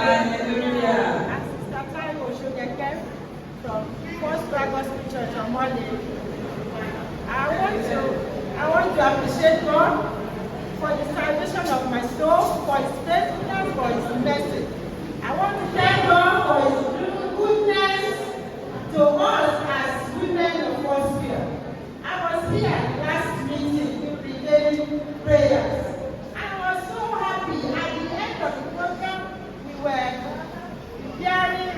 Hallelujah. And Sister Taiwo Oshogeke from First Gospel Church on Monday. I want to appreciate God for the salvation of my soul, for His faithfulness, for His mercy. I want to thank God for His goodness to us as women of Gospel. I was here last meeting with the daily prayers. I was so happy. At the end of the program, we were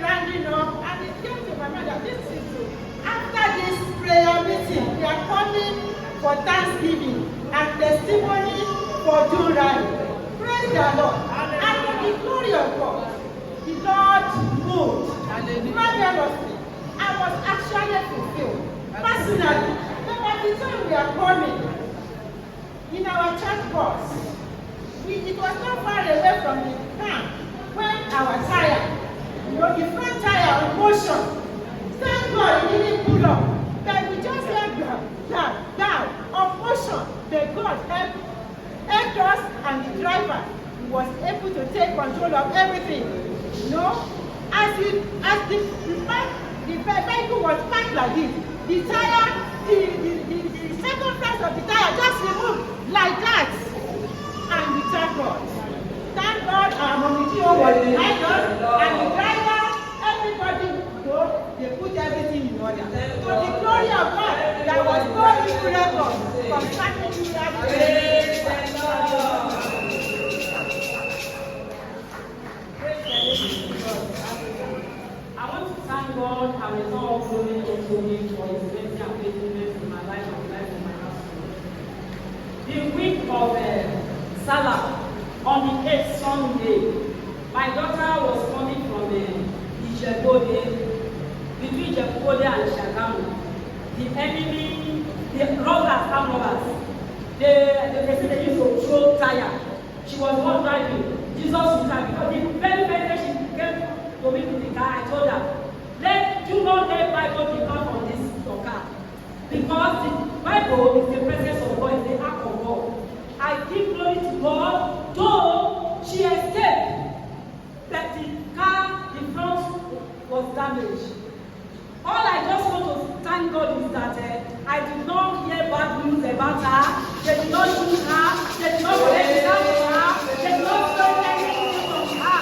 rounding up, and it came to my mind that this is true. After this prayer meeting, we are coming for Thanksgiving and testimony for June rally. Praise the Lord. And to the glory of God, the Lord moved marvelously. I was actually fulfilled personally. But by the time we are coming in our church bus, it was not far away from the camp when our tire, the front tire of motion, thank God it didn't pull up. But we just went down of motion. But God helped us, and the driver was able to take control of everything. As the vehicle was parked like this, the tire, the second phase of the tire just removed like that. And we thank God. Thank God our mommy Tio was behind us, and the driver, everybody, they put everything in order. To the glory of God, there was no miracle concerning you that praise the Lord. I want to thank God and return all glory unto Him for His mercy and faithfulness in my life and the life of my household. The week of Salah, on the 8th Sunday, my daughter was coming from Ijebode, between Ijebode and Shagamu. The enemy, the robbers, armed robbers, the person they used to throw tire. She was not driving. Jesus was her because the very first day she came to me with the car, I told her, do not let Bible depart from this your car. Because the Bible is the presence of God, is the act of God. I give glory to God, though she escaped, that the car, the front was damaged. All I just want to thank God is that I did not hear bad news about her. They did not shoot her. They did not collect the car from her. They did not spend anything from her.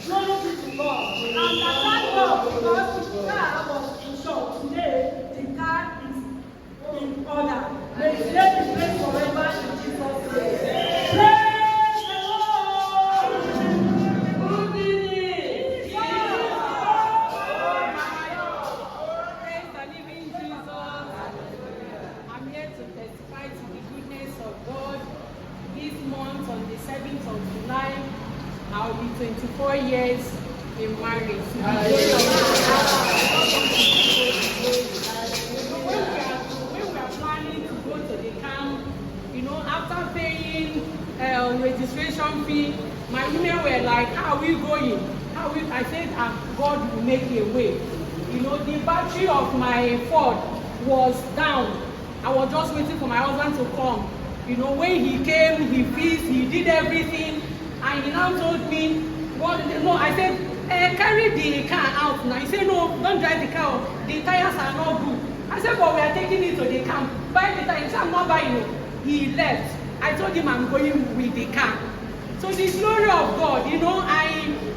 Glory be to God. And I thank God because the car was insured. Today, the car is in order. May His name be praised forever in Jesus' name. Praise the Lord. Good evening. Praise the living Jesus. I'm here to testify to the goodness of God. This month, on the 7th of July, I'll be 24 years in marriage. When we are planning to go to the camp, after paying registration fee, my women were like, how are we going? I said, God will make a way. The battery of my Ford was down. I was just waiting for my husband to come. When he came, he fixed, he did everything, and he now told me, I said, carry the car out now. He said, no, don't drive the car. The tires are not good. I said, but we are taking it to the camp. Buy the tires. He said, I'm not buying it. He left. I told him I'm going with the car. So the glory of God,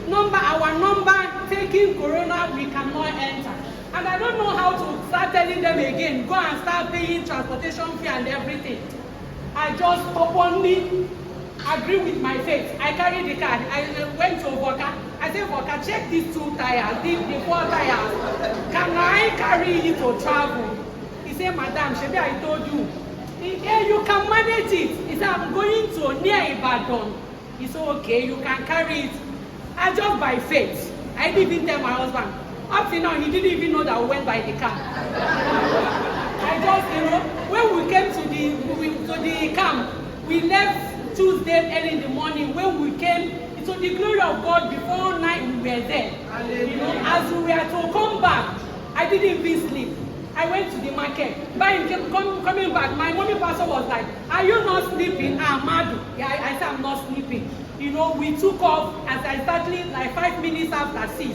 our number taking Corona, we cannot enter. And I don't know how to start telling them again, go and start paying transportation fee and everything. I just openly agree with my faith. I carried the car. I went to Voka. I said, Voka, check these 2 tires, the 4 tires. Can I carry it to travel? He said, Madam, Shebi, I told you. You can manage it. He said, I'm going to near Ibadan. He said, okay, you can carry it. I just by faith. I didn't even tell my husband. Up to now, he didn't even know that we went by the car. I just, when we came to the camp, we left Tuesday early in the morning. When we came, to the glory of God, before night we were there. As we were to come back, I didn't even sleep. I went to the market. Coming back, my mommy pastor was like, are you not sleeping? Madu. Yeah, I said, I'm not sleeping. you know, we took off as exactly like 5 minutes after 6.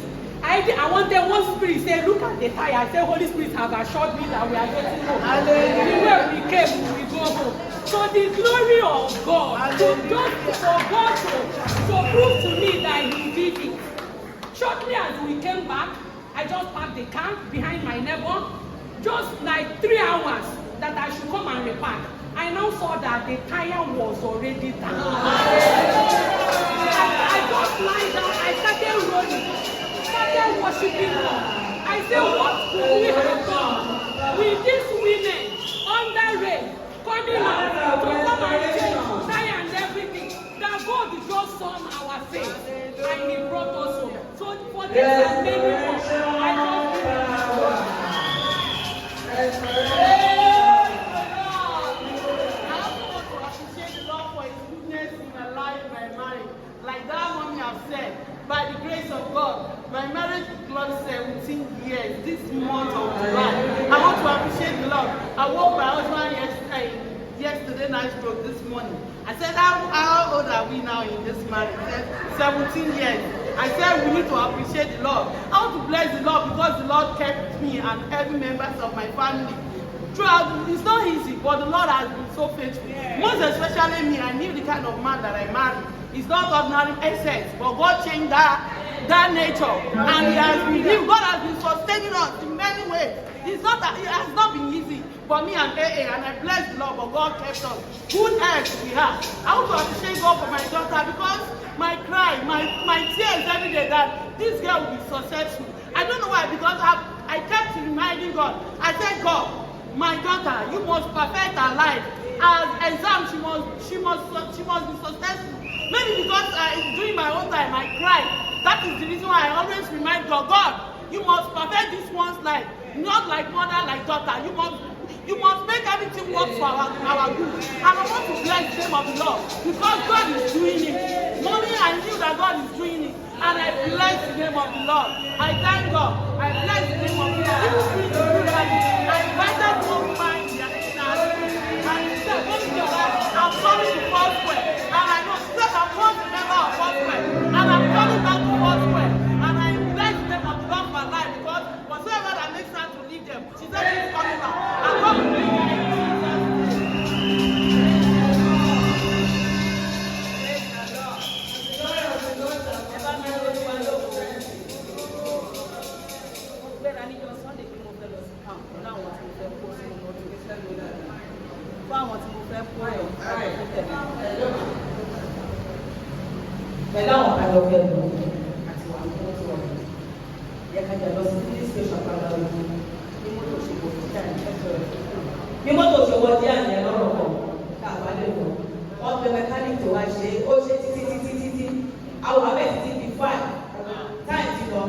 I wanted one spirit say, look at the tire. I said, Holy Spirit have assured me that we are getting home. Anywhere we came, we go home. So the glory of God, for God to prove to me that He did it. Shortly as we came back, I just parked the car behind my neighbor. Just like 3 hours that I should come and repack. I now saw that the tire was already down. I just lied down. I started rolling. Started worshiping God. I said, what could we have done with these women under rain coming out to come and change tire and everything? That God just saw our faith and He brought us home. So for this and many more, I just give Like that mommy have said, by the grace of God, my marriage with Lord 17 years, this month of July. I want to appreciate the Lord. I woke my husband yesterday night stroke this morning. I said, how old are we now in this marriage? He said, 17 years. I said, we need to appreciate the Lord. I want to bless the Lord because the Lord kept me and every member of my family. Throughout, it's not easy, but the Lord has been so faithful. Most especially me, I knew the kind of man that I married. It's not ordinary essence, but God changed that nature, and He has been healed. God has been sustaining us in many ways. It's not that it has not been easy for me and AA, and I bless the Lord, but God kept us. Good health we have. I want to appreciate God for my daughter because my cry, my tears every day that this girl will be successful. I don't know why, because I kept reminding God. I said, God, my daughter, you must perfect her life. As exam, she must be successful. Maybe because during my own time I cried. That is the reason why I always remind God, God, you must perfect this one's life. Not like mother, like daughter. You must make everything work for our good. And I want to bless the name of the Lord because God is doing it. Mommy, I knew that God is doing it. And I bless the name of the Lord. I thank God. I bless the name of the Lord. I invited one man in and he said, I'm coming to Foursquare. And I know, she said, I'm not a member of Foursquare. And I'm coming back to Foursquare. And I bless the name of the Lord for my life because whatsoever that makes sense to leave them, she said, she's coming back. I'm going to bring her in Jesus' pẹ̀lú àwọn àlọ́fẹ́ lọ àti wà ní mọ́tò ọ̀hún yẹ kájà lọ sí ní station padà ojú ní mọ́tò ṣòwò díà ní ẹ̀sọ́ rẹ̀ ní mọ́tò ṣòwò díà ní ẹ̀lọ́rọ̀ kan káàbá lè lọ wọ́n pe mẹkáníìkì wá ṣe ó ṣe títí àwọn abẹ́ títí di 5 táì ti lọ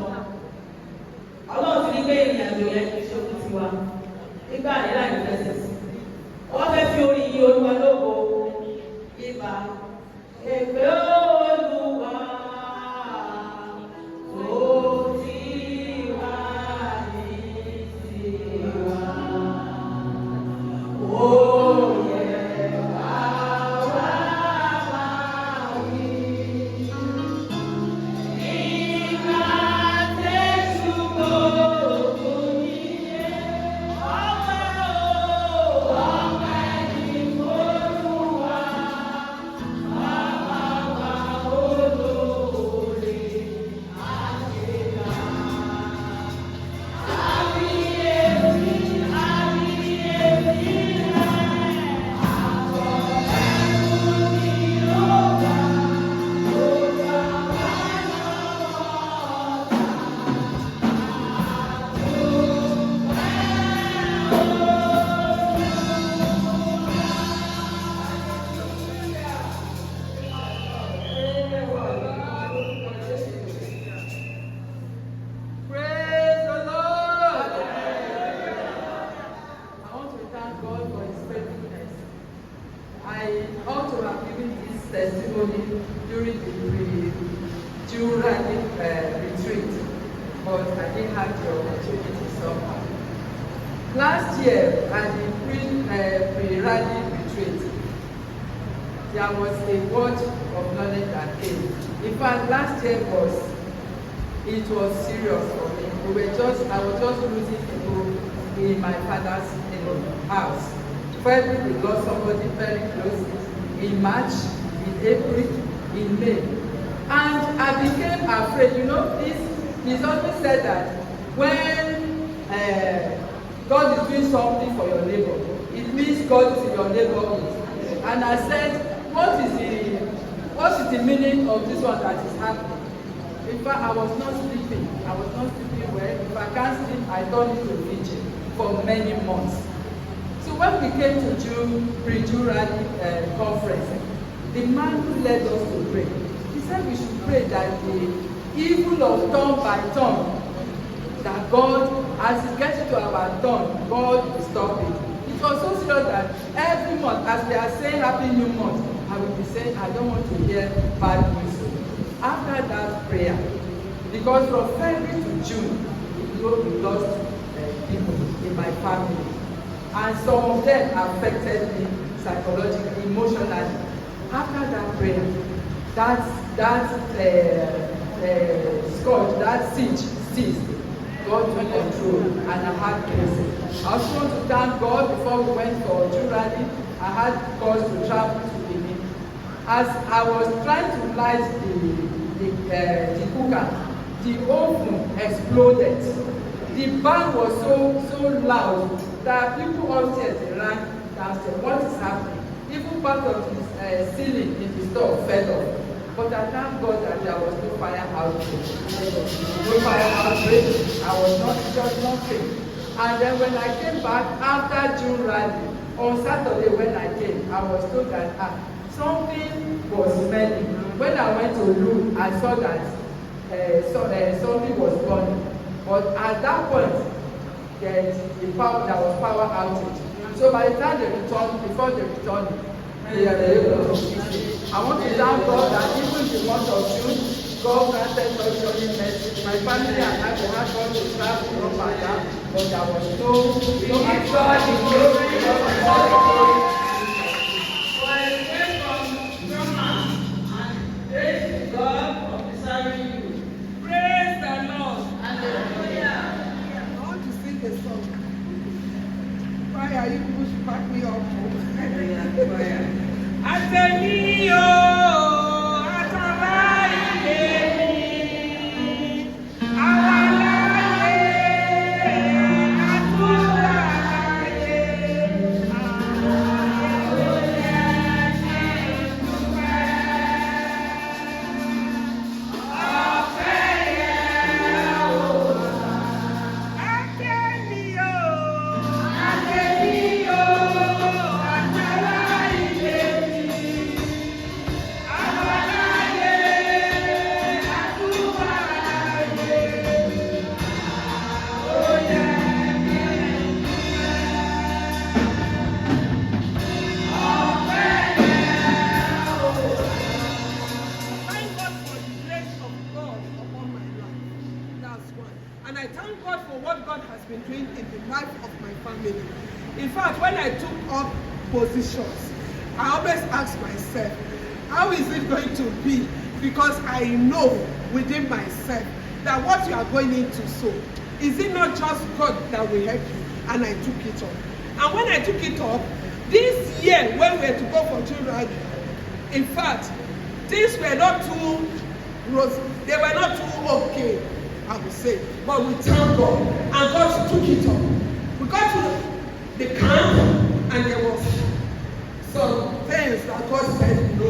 ọlọ́run ti ní pé ìrìn àjò yẹn kì í ṣe okùn tiwa nígbà nílà ìfẹsẹ̀ wọ́n fẹ́ fi orí yí olúwa lógo ibà èpè olúwa tó ti wá ní tiwa ó yẹ wá wí. Ìgbà tẹ̀sù gbogbo nílé ọpẹ́ ní olúwa. Testimony during the retreat, but I didn't have the opportunity somehow. Last year at the pre-rally retreat, there was a word of knowledge that came. In fact, last year it was serious for me. I was just losing people in my father's house. February, we lost somebody very close. In March, in April, in May. And I became afraid. You know, he's always said that when God is doing something for your neighbor, it means God is in your neighborhood. And I said, what is the meaning of this one that is happening? In fact, I was not sleeping. I was not sleeping well. If I can't sleep, I turned into vigil for many months. So when we came to pre-June rally conference, the man who led us to pray, he said we should pray that the evil of turn by turn, that God, as it gets to our turn, God will stop it. It was so serious that every month, as we are saying Happy New Month, I will be saying, I don't want to hear bad news. After that prayer, because from February to June, we lost people in my family. And some of them affected me psychologically, emotionally. After that prayer, that scourge, that siege ceased. God took control, and I had peace. I also want to thank God. Before we went for June rally, I had cause to travel to Benin. As I was trying to light the cooker, the oven exploded. The bang was so loud that people upstairs ran downstairs. What is happening? Even part of the ceiling in the store fell off. But I thank God that there was no fire outbreak. No fire outbreak. I was not just nothing. And then when I came back after June rally, on Saturday when I came, I was told that something was smelling. When I went to look, I saw that something was burning. But at that point, there was power outage. So by the time they returned, before they returned, they were able to fix it. I want to thank God that even in the month of June, God granted us surely mercy. My family and I we had God to travel up and down, but there was no God in glory, God in glory. So I pray from Grandma and praise God for preserving you. Praise the Lord. Hallelujah. I want to sing a song. Why are you people to back me up? Àtẹ̀mí o, àtàrà ilé mi, àwa láyé, àtúwà láyé, And I thank God for what God has been doing in the life of my family. In fact, when I took up positions, I always ask myself, how is it going to be? Because I know within myself that what you are going into sow, is it not just God that will help you? And I took it up. And when I took it up, this year when we were to go for children, in fact, things were not too rosy. They were not too okay, I would say. But we thank God, and God took it up. We got to the camp, and there was some things that God said, no,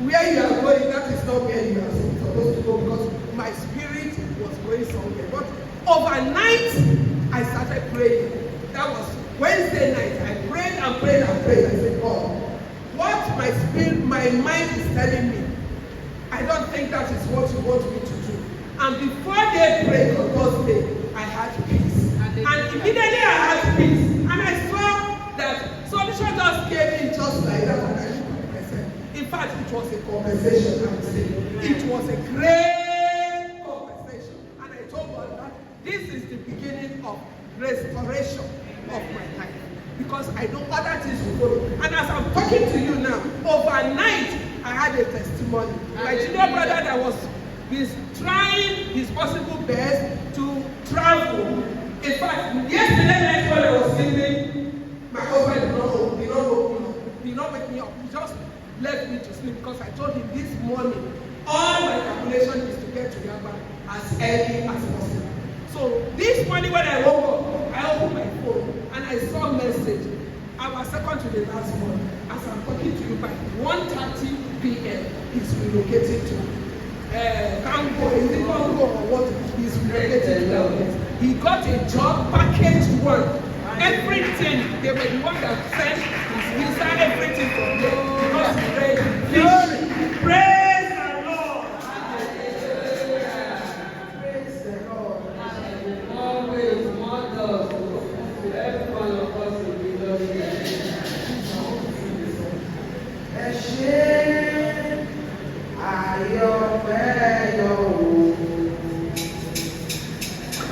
where you are going, that is not where you are supposed to go, because my spirit was going somewhere. But overnight, I started praying. That was Wednesday night. I prayed and prayed and prayed. I said, God, what my spirit, my mind is telling me, I don't think that is what you want me to do. And before they prayed on Thursday, I had peace. And immediately I had peace. And I saw that solution just came in just like that. And I looked at myself. In fact, it was a conversation, I would say. It was a great conversation. And I told God that this is the beginning of restoration of my life. Because I know other things will follow. And as I'm talking to you overnight, I had a testimony. My junior brother that was trying his possible best to travel. In fact, yesterday night when I was sleeping, my husband did not wake me up. He just left me to sleep because I told him this morning, all my calculation is to get to Yaba as early as possible. So this morning when I woke up, I opened my phone and I saw a message. I was second to the last one. As I'm talking to you by 1:30 p.m. he's relocated to Congo. Is it Congo or what? He's relocated to. He got a job, package one. Everything, they were the one that sent his visa, everything from them. Because he read. Praise the Lord. Praise the Lord. Always models to every one of us will be loving. Ẹ ṣé àyọ̀fẹ́ yọ̀ wò.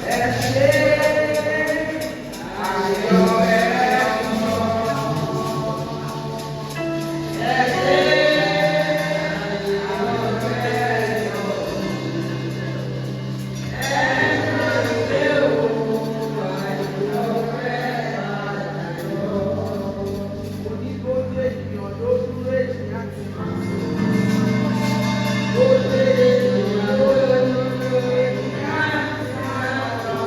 Ẹ ṣé àyọ̀ ẹ̀ mọ́. Ẹ ṣé àyọ̀fẹ́ yọ̀ wò. Ẹ ṣé òun àyọ̀fẹ́ àyọ̀. Onígbòdì ènìyàn ló dúró ènìyàn ti máa ń sọ. Ó dé ènìyàn ló dúró ènìyàn ti máa ń sọ.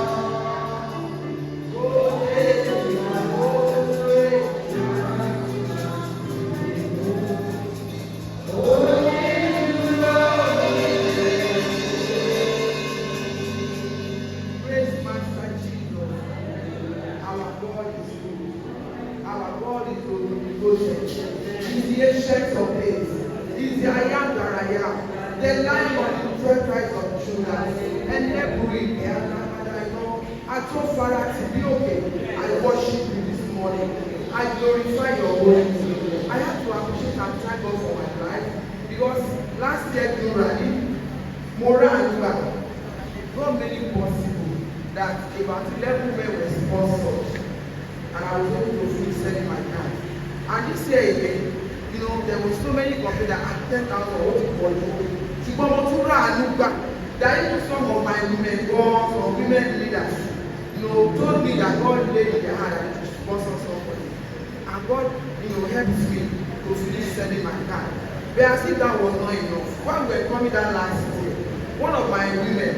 Ó dé ènìyàn ló dúró ènìyàn ti máa ń sọ. Praise Master Jesus. Our God is good. Our God is omnipotent. He's the ancient of days. He's the I am that I am. The Lion of the 12 tribes of Judah. And every I told Farah to be okay. I worship you this morning. I glorify your holy name. I have to appreciate and thank God for my life. Because last year, Mora and God made it possible that about 11 men were sponsored. And I was able to finish selling my car. And this year again, there were so many companies that had 10,000 what you call it. That even some of my women gods or women leaders, told me that God laid in their heart that to sponsor somebody. And God, helped me to finish selling my car. But as if that was not enough. When we were coming down last year, one of my women,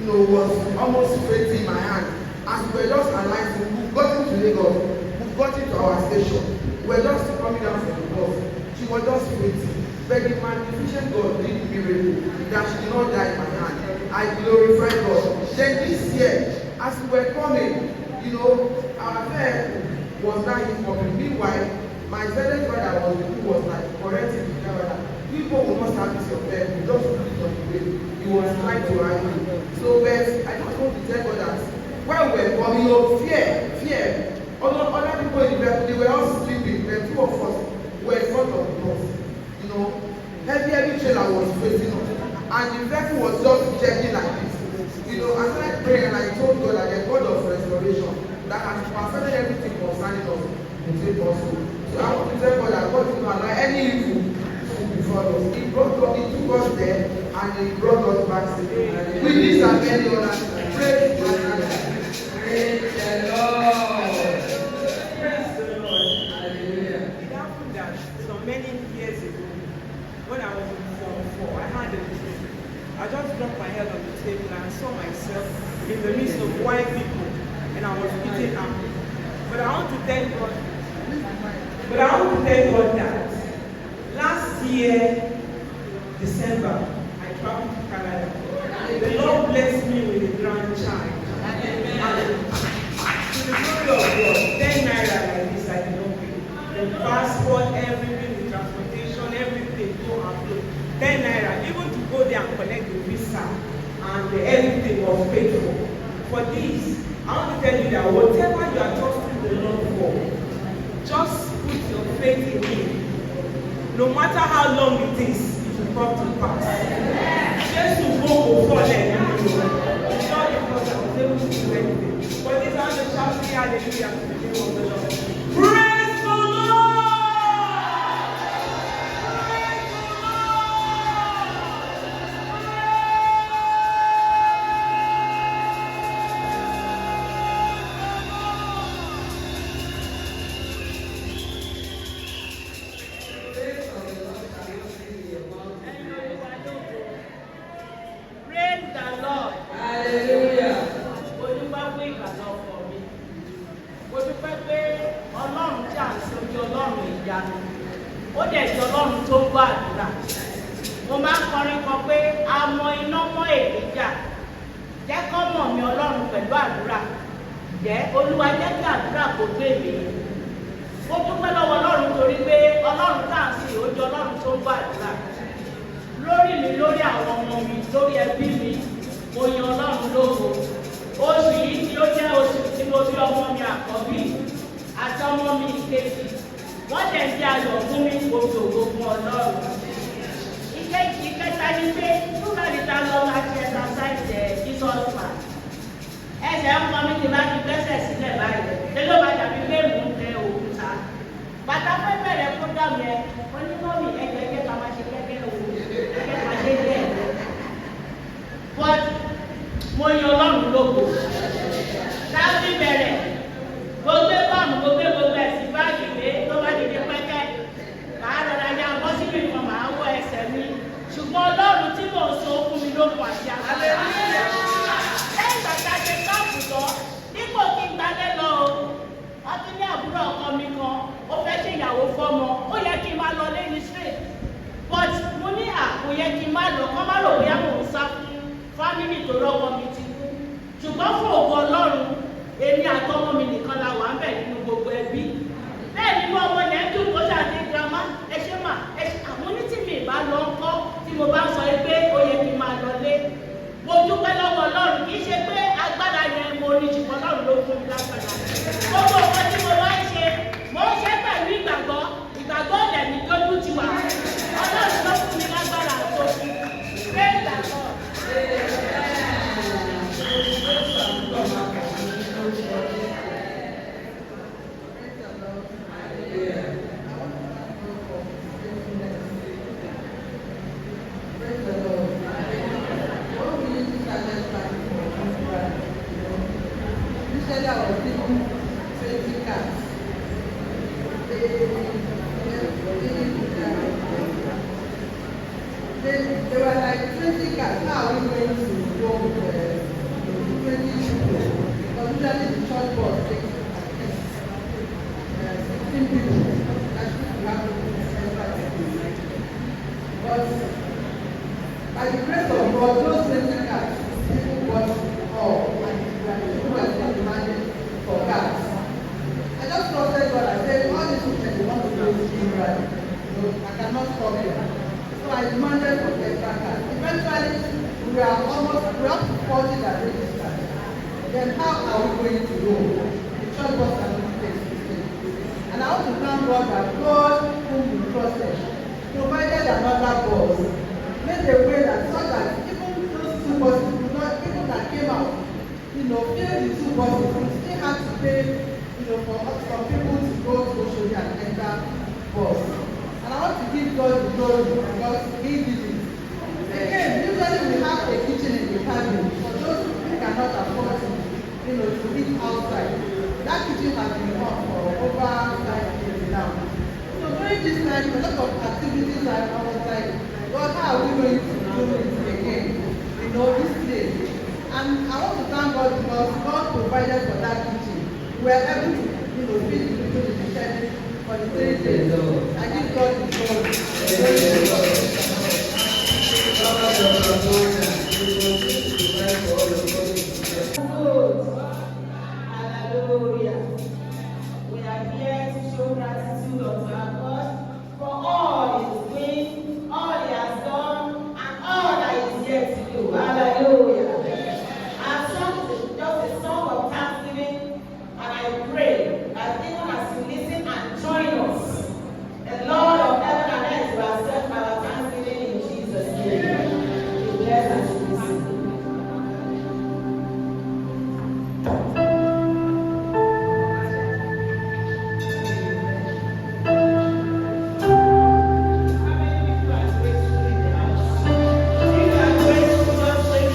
was almost fainting in my hand. As we were just alighting, we got into Lagos, we got into our station. We were just coming down from the bus. She was just fainting. But the magnificent God did a miracle that she did not die in my hand. I glorify God. Then this year, as we were coming, our affair was not important. Meanwhile, my second brother was like correcting the camera. People will not have this affair. We just put it on the way. He was trying to argue. So I just want to tell God that when we were coming, fear. Other people in the they were all sleeping. The two of us were in front of us. Heavy trailer was facing us. And the vehicle was just checking like this. I started praying and I told God that the God of restoration that has perfected everything concerning us will take us home. So I want to tell God that God did not allow any evil to befall us. He took us there and He brought us back safely. With this and many others, praise the Lord. Praise the Lord. Praise the Lord. Hallelujah. It happened that so many years ago, when I was in Form 4, I had a dream. I just dropped my head on the table and I saw myself in the midst of white people and I was eating apple. But I want to thank God. That last year, December, I traveled to Canada. The Lord blessed me with a grandchild. And to the glory of God, 10 naira like this I did not pay. The passport, everything, the transportation, everything, go and flow. 10 naira, even to go there and collect the visa, and everything was paid for. For this, I want to tell you that whatever you are trusting the Lord for, just put your faith in Him. No matter how long it is, it will come to pass. Just to go before them. It's not because I was able to do anything. But this is the shouting hallelujah to the name of the Lord. Praise the Lord! jẹ́ olúwa jẹ́ kí àdúrà kò gbé mi. Mo dúpẹ́ lọ́wọ́ ọlọ́run torí pé ọlọ́run tá à ń sìn ó jẹ́ ọlọ́run tó ń gbọ́ àdúrà. Lórí mi, lórí àwọn ọmọ mi, lórí ẹbí mi, mo yan ọlọ́run lógo. Oṣù yìí tí ó jẹ́ oṣù tí mo bí ọmọ mi àkọ́bí àti ọmọ mi ìkejì. Wọ́n jẹ́ ti ayọ̀ fún mi gbogbo fún ọlọ́run. Ìkẹta ni pé nígbà tí ta lọ máa ṣe exercise Jesus man. Ẹsẹ̀ ń kọ́ mi ti bá ti gbẹ́sẹ̀ sílẹ̀ báyìí. Ṣé ló bá dàbí pé mò ń tẹ òkúta? Bàtà fẹ́ bẹ̀rẹ̀ program yẹn, onímọ̀mí ẹgbẹ́ ká máa ṣe kẹ́kẹ́ òwò, kẹ́kẹ́ máa ṣe díẹ̀. But mo yan ọlọ́run lógo. Láti bẹ̀rẹ̀, gbogbo báàmù gbogbo ẹ̀sìn báàgì pé tó bá dìde pẹ́kẹ́. Màá rọra ya bọ́ síbi kan, màá wọ ẹsẹ̀ mi. Ṣùgbọ́n ọlọ́run tí mò ń so fún mi lókun àti àgbàlẹ̀. Lẹ́yìn bàtà ṣe káàpù tán, dípò kí n gbalẹ̀ lọ o. Wọ́n ti ní àbúrò ọkọ mi kan, ó fẹ́ ṣe ìyàwó fọ́mọ, ó yẹ kí n máa lọ lẹ́yìn straight. But mo ní àpò yẹ kí n máa lọ, kọ́ má rò bóyá mò ń sá fún fámìlì tó rọ́kọ mi ti kú. Ṣùgbọ́n fún ògo ọlọ́run, èmi àtọmọ mi nìkan la wà ń bẹ̀ nínú gbogbo ẹbí. Bẹ́ẹ̀ ni mo ọmọ yẹn dùn kó ṣàdé girama, ẹ ṣe mà, àwọn onítìmí ìbá lọ ń kọ́ tí mo bá sọ pé ó yẹ kí n máa lọ lé. Mo dúpẹ́ lọ́wọ́ ọlọ́run, kì í ṣe pé agbára yẹn mo ní ṣùgbọ́n ọlọ́run ló fún mi lágbára. Gbogbo nǹkan tí mo bá ń ṣe, mo ń ṣe pẹ̀lú ìgbàgbọ́ ọ̀dẹ̀ mi lójú ti wà. Ọlọ́run ló fún mi lágbára tó fi. Praise the Lord. They were like 20 cars. How are we going to go with 20 people? Because usually the church bus takes at least 16 people. That's if you have to. But by the grace of God, those 20 cars, people got all and people were still demanding for cars. I just trusted God. I said, all these people they want to go to Israel. So I cannot stop them. So I demanded for extra cars. Eventually, we are up to 40 that registered. Then how are we going to go? The church bus cannot take 16. And I want to thank God that God, whom we trusted, provided another bus, made a way that so that even those two buses, people that came out, filled the two buses, we still had to pay, for some people to go to Oshodi and enter bus. And I want to give God the glory because He did it. Again, usually we have a kitchen in the cabin for those who cannot afford to eat outside. That kitchen has been on for over 5 years now. So during this time, a lot of activities are outside. God, how are we going to do it again? This place. And I want to thank God because God provided for that kitchen. We were able to, feed the people in the shed for the 3 days. I give God the glory. Hallelujah. We are here to show gratitude unto our God for all He is doing, all He has done, and all that He is yet to do. Hallelujah. Our song is just a song of thanksgiving, and I pray that even as you listen and join us, the Lord of heaven and earth will accept our thanksgiving in Jesus' name. Be blessed as you listen. How many people are grateful in the house? If you are grateful, just raise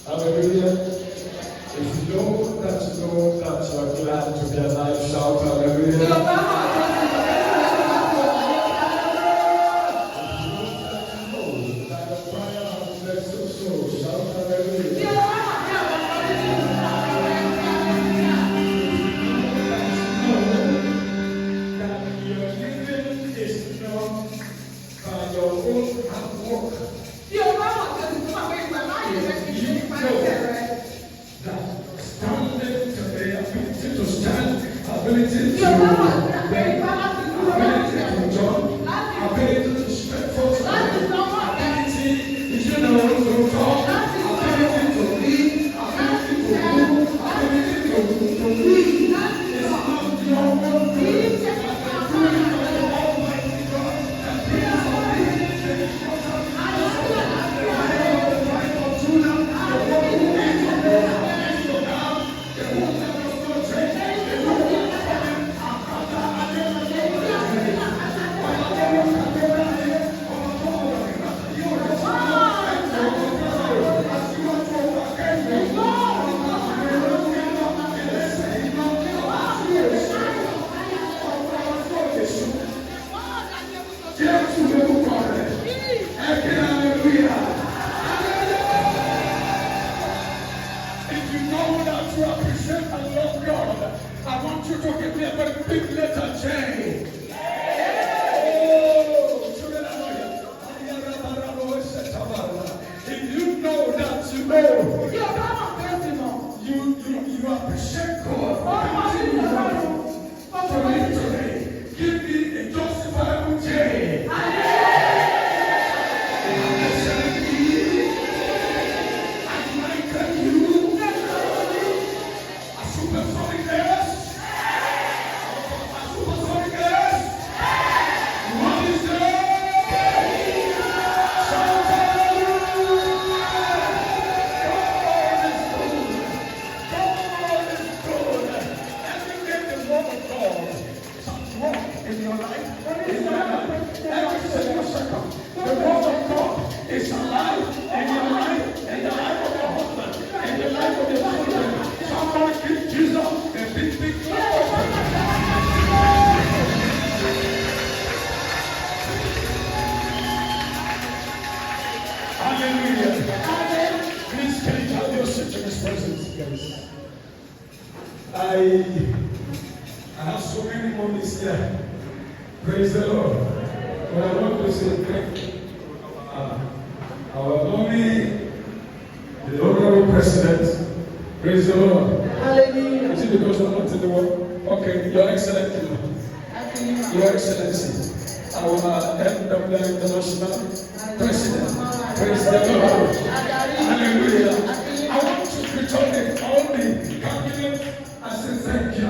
Hallelujah. If you know that you are glad to be alive, shout hallelujah. I have so many moments here. Praise the Lord. But I want to say thank our mommy, the honorable president. Praise the Lord. Hallelujah. Is it because I'm not in the world? Okay, Your Excellency. Your Excellency. Our MWI International President. Praise the Lord. Hallelujah. I want to return all the cabinet. I say thank you.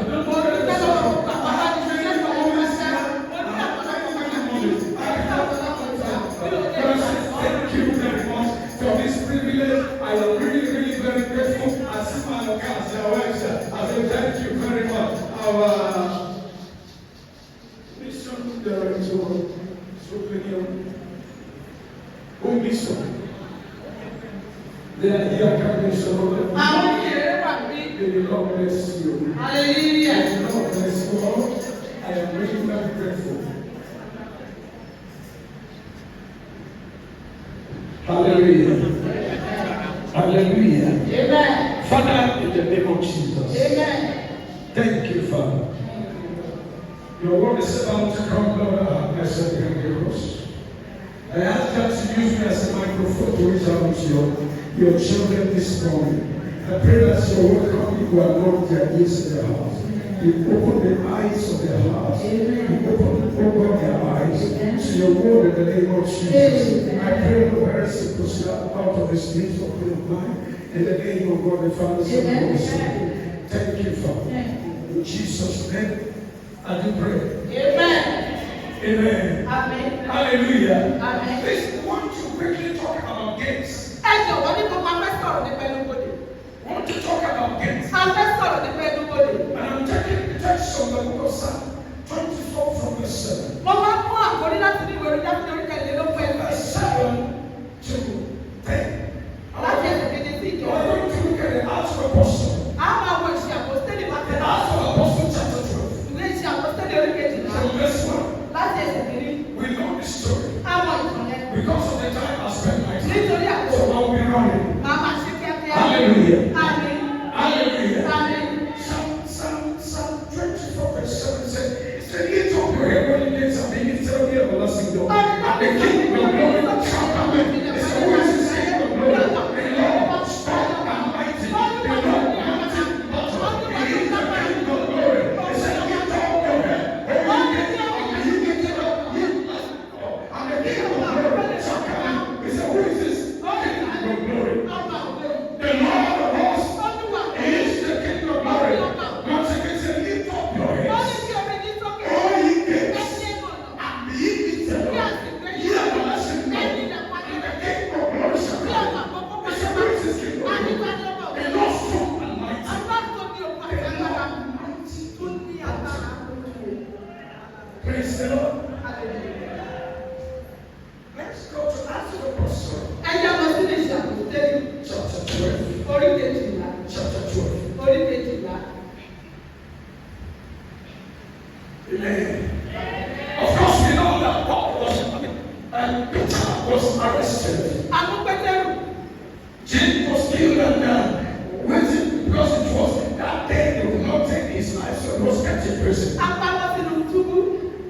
Thank you very much for this privilege. I am really very grateful. I see my guys, your wives. I say thank you very much. Our mission director, mission. They are here coming so may the Lord bless you. Hallelujah. May the Lord bless you all. I am really very grateful. Hallelujah. Hallelujah. Amen. Father, in the name of Jesus. Amen. Thank you, Father. Your word is about to come, Lord. I bless you. I ask God to use me as a microphone to reach out to your children this morning. I pray that your word come, you will unlock their ears and their hearts. You open the eyes of their hearts. You open their eyes to your word in the name of Jesus. I pray for very simple out of this needs of mine in the name of God the Father, Son, and Holy Spirit. Thank you, Father. In Jesus' name, I do pray. Amen. Amen. Amen. Hallelujah. Amen. Please, I want to quickly talk about gates. Ẹ jọ̀wọ́ ní gbogbo afẹ́sọ̀rọ̀ ní Pẹ̀lúgbòdì. I want to talk about gates. Afẹ́sọ̀rọ̀ ní Pẹ̀lúgbòdì. And I'm taking the text from the book of Psalm 7. Mo máa ń mú àkórí láti ní ìwé orí Dáfídì orí kẹrìnlélógún Verse ẹsẹ̀ 7 to 10. láti ẹsẹ̀ keje sí You are ìkẹrẹ. going to look at the Acts of Apostles. A máa wo ìṣe àpòstélì The bákan náà. Acts of Apostles chapter 12. Ìwé ìṣe àpòstélì orí kejìlá From verse 1. láti ẹsẹ̀ kìíní. We know the story. A mọ ìtàn yẹn. Because of the time I spent my time. Nítorí So àkókò, I will be running. màá máa ṣe kíákíá. Hallelujah. Àmín. Hallelujah. Àmín. Psalm 24 verse 7 says, it said, lift up your head when you gates and begin to tell me everlasting door. And the King of glory shall come in. It said, who is the King of glory? The Lord strong and mighty. The Lord mighty in battle. He is the King of glory. It said, lift up your head. When you get up, and you get up, you bless God. And the King of glory shall come in. He said, who is this King of glory? The Lord of hosts is the King of glory. Once again, say, lift up your heads. All ye gates, and be ye lifted up. Ye everlasting doors. And the King of glory shall come. He said, who is this King of glory? The Lord strong and mighty. Praise the Lord. Let's go to Acts of Apostles, Ẹja lọ sí ìṣe àpòstélì chapter 12. orí kejìlá. Chapter 12. Orí kejìlá. Amen. Of course, we know that Paul was, Peter was arrested. Àwọn Pétérù. James was killed and waiting because it was that day they would not take his life, so he was kept in prison. Apá lọ sínú túbú.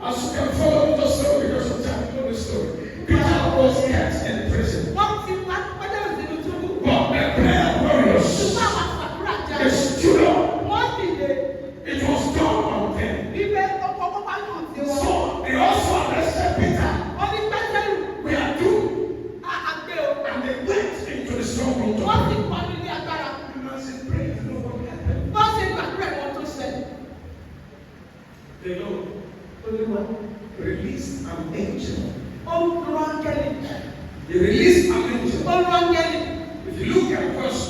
As you can follow the story because of time, you know the story. Peter was kept in prison. Wọ́n ti pa Pétérù sínú túbú. But the prayer warriors, Ṣùgbọ́n àwọn àgbàdúrà they jáde. stood up. Wọ́n dìde. It was done on them. Bíbẹ́ ọkọ̀ pápá náà ti wọ́n. So they also arrested Peter. Wọ́n ní Pétérù. We are doomed. Àgbẹ̀ o. And they went into the stronghold. Wọ́n ti pa nílé agbára. You must pray to know what happened. Wọ́n ṣe gbàdúrà ìwọ̀n tó ṣẹlẹ̀. The Lord Olúwa. released an angel. Ó ń lu áńgẹ́lì. He released an angel. Ó ń lu áńgẹ́lì. If you look at verse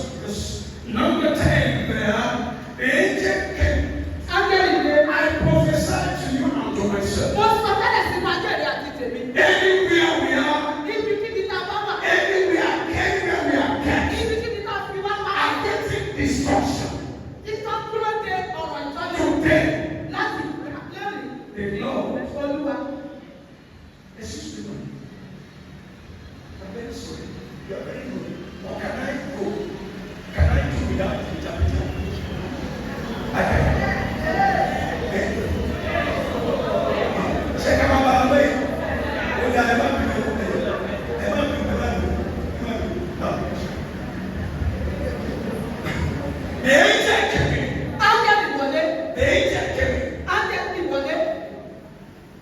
number 10 there, the angel came. Áńgẹ́lì lé. I prophesy to you and to myself. Mo sọ tẹ́lẹ̀ sí máa jẹ́rìí àti tèmi. Anywhere we are, Ibikíbi tá a bá wà. anywhere we are kept, Ibikíbi tá a fi wá wá. awaiting destruction. Títọ́ dúró de ọ̀rọ̀ ìtọ́jú. Today, Láti gbà lórí. the Lord, Olúwa. excuse me, I'm very sorry. You are very good. Or can I go? Can I do without Peter? I can. Ṣé ká máa bá a lóye? Ó dá ẹ bá mi lò ó. Ẹ bá mi lò ó. The angel came in. Áńgẹ́lì wọlé. The angel came in. Áńgẹ́lì wọlé.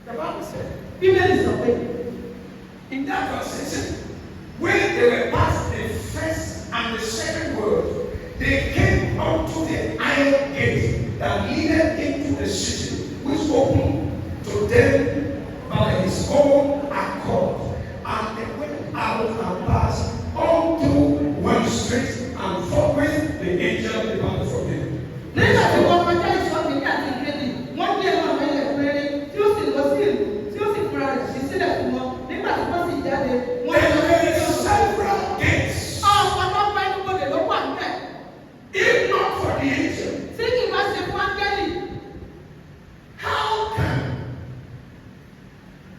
The Bible said, Bíbélì sọ pé. in that verse, it said, when they were past the first and the second world, they came unto the iron gate that leaded into the city, which opened to them by his own accord. And they went out and passed on through one street, and forthwith the angel departed from them. Nígbà tí wọ́n kọjá ìṣọ́bí ní àti ìgbéni, wọ́n gbé ẹ̀rọ àwọn ilẹ̀ péré tí ó sì lọ sí ìlú tí ó sì fúnra rẹ̀ sí sílẹ̀ fún wọn. Nígbà tí wọ́n sì jáde, wọ́n There lọ sí were ìlú. several gates, Ọ̀pọ̀lọpọ̀ ẹnubodè ló wà níbẹ̀. if not for the angel. Tí kì í bá ṣe fún áńgẹ́lì, How can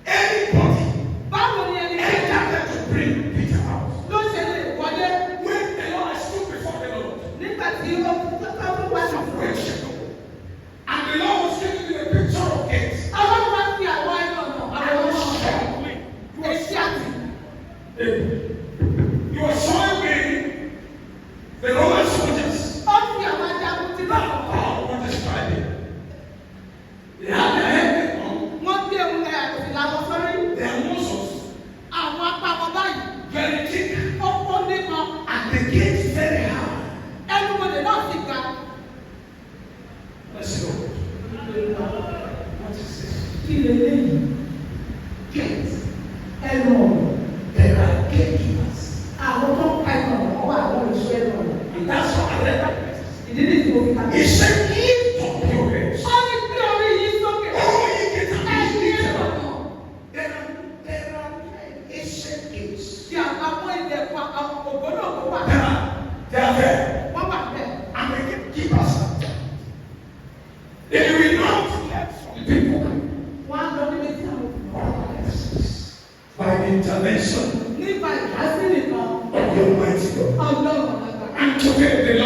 anybody báwo ni ẹni tí enter there to bring Peter out? ló ṣe lè wọlé When the Lord stood before the Lord, nígbà tí ó tó wá sí fún ẹ̀? and the Lord was giving you a picture of gates. Ọlọ́run wá fi àwọn ẹnu ọ̀nà I àwọn was ọmọ showing èsì àti you were showing me the Roman soldiers ó fi àwọn ajagun tí that lọ́wọ́. Paul was describing. They had their head on, Wọ́n gbé ohun ìlànà sórí their muscles àwọn apá wọn báyìí. very thick, Ó kó nìkan. and the gates very high. Ẹnubodè náà sì ga. Let's go. What is this? Kí lè léyìí? Gates. Ẹnu ọ̀nà. There are gatekeepers. Àwọn tó ń ka ẹnu ọ̀nà wọ́n wà lórí iṣẹ́ ẹnu ọ̀nà. And that's what I read that verse. Ìdí nìyí tí mo fi ka. He said, lift up your heads. Ó ní gbé orí yìí sókè. Oh, ye gates, and be lifted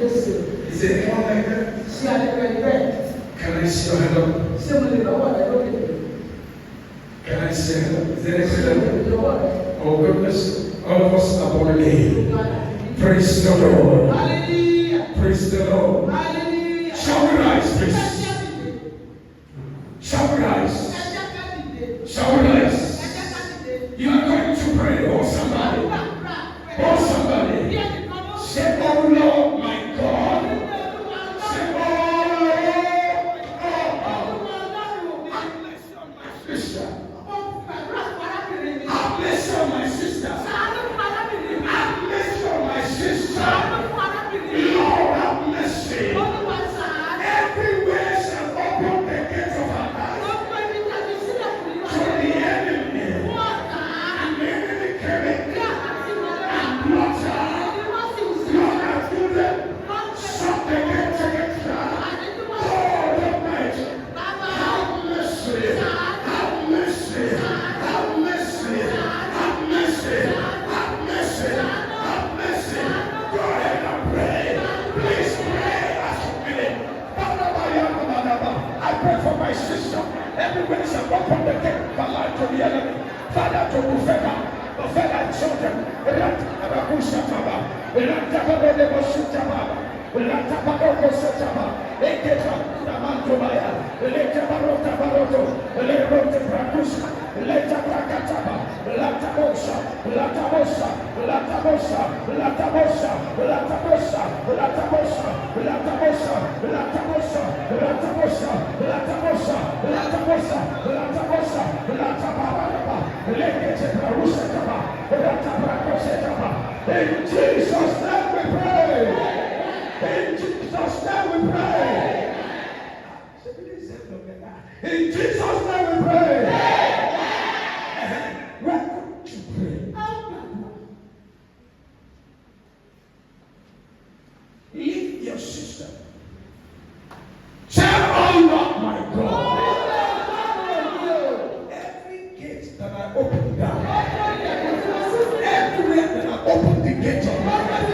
Jésù. Is there anyone like that? Ṣé àlejò ẹgbẹ́? Can I see your hand up? Ṣé mo lè lọ́wọ́ rẹ lókè? Can I see your hand up? Is there Ṣé mo anyone? lè lọ́wọ́ rẹ? Oh goodness, all of us are born again. Praise the Lord. Hallelujah. Praise the Lord. Hallelujah. Shall we rise, please? Shall we rise? Shall we rise? You are going to pray. Oh somebody. Oh somebody. Say, oh Lord, my God. Say, oh Lord. Oh, bless you, my sister. Bless you, my sister. Bless you, my sister. Lord, have mercy. Everywhere shall open the gates of our life to the enemy. And the enemy came and blotter. God has given. Shut the gates against us. Lord Almighty, have mercy. Have mercy. Have mercy. Have mercy. Have mercy. Have mercy. Go ahead and pray. Please pray as you believe. I pray for my sister. Everywhere shall open the gate of her life to the enemy. Father, to Bufeta, Bufeta children. Ratabakushataba, Ratabakushataba, Ratabakushataba, Eketa, Tamantobaya, Letabarota Baroto, Lerote Brakusha, Letabrakataba, Latabosa, Latabosa, Latabosa, Latabosa, Latabosa, Latabosa, Latabosa, Latabosa, Latabosa, Latabosa, Latabosa, Latabosa, Latabaraba, Leketabarusataba, Latabrakosetaba. In Jesus' name we pray. In Jesus' name we pray. In Jesus' name we pray. Welcome to pray. Leave your sister. Say, oh Lord, my God. Every gate that I open down, everywhere that I open the gate of my life.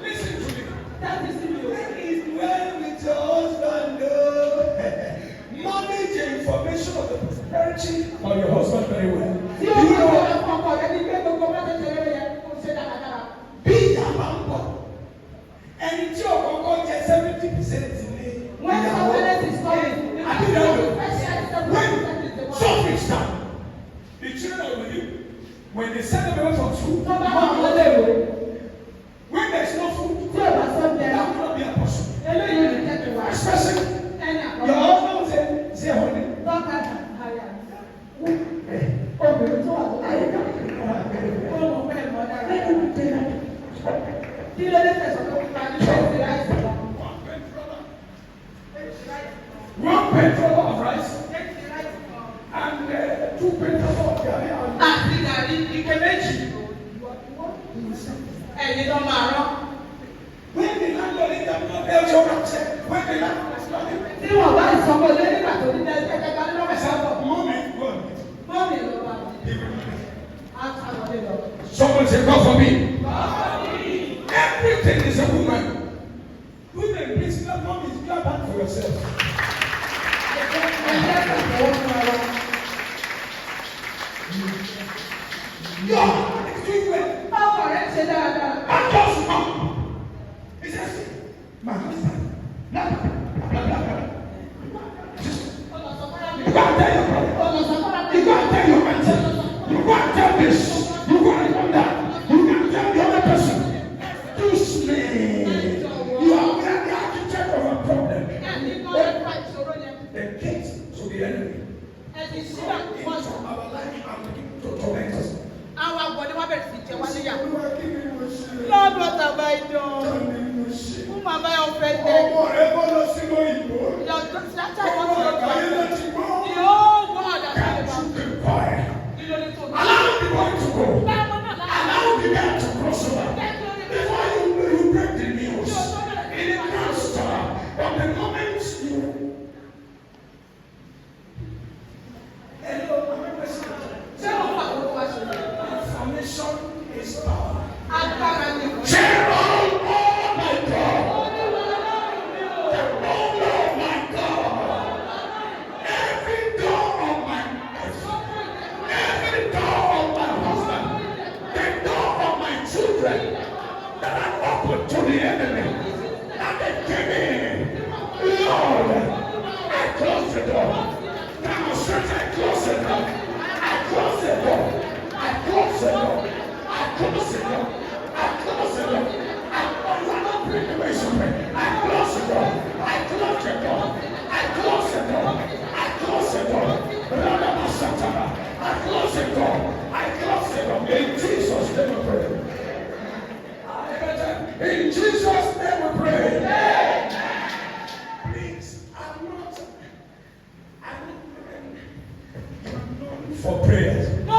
Listen to me. That is when is well with your husband. Manage the information of the prosperity of your husband very well. Do you know? Be a man. And your uncle gets 70% in When somebody is coming, when something starts, the children are with you. When they send them away from school, when there's no food, that will not be a portion. Especially your husband will say honey. One petrol of rice and 2 petrol of garri. When the landlord is not able to accept, when the landlord is not someone say, God for me. Everything is a woman. Women, please, not mom is grab back for yourself. God is doing well. I just know. He says, my husband. Blah, blah, blah, blah, blah. You go and tell your brother. You go and tell your auntie. You go and tell this. You go and tell that. You can tell the other person. Excuse me. You are the architect of a problem. The gates to the enemy. Into our life and begin to torment us. Lord, what have I done? Whom have I offended? The whole world has Keep quiet. Allow the boy to go. Allow the man to cross over. Before you break the news, it can't stop. But the moment you... Hello, I'm a person. Information is power. Say, oh, children that are open to the enemy. And they came in. Lord, I close the door. Demonstrate, I close the door. I close the door. I close the door. I close the door. I close the door. I not bring the way somewhere. I close the door. I close the door. I close the door. I close the door. I close the door. I close the door. In Jesus' name we pray. In Jesus' name we pray. Please, I'm not for prayers. I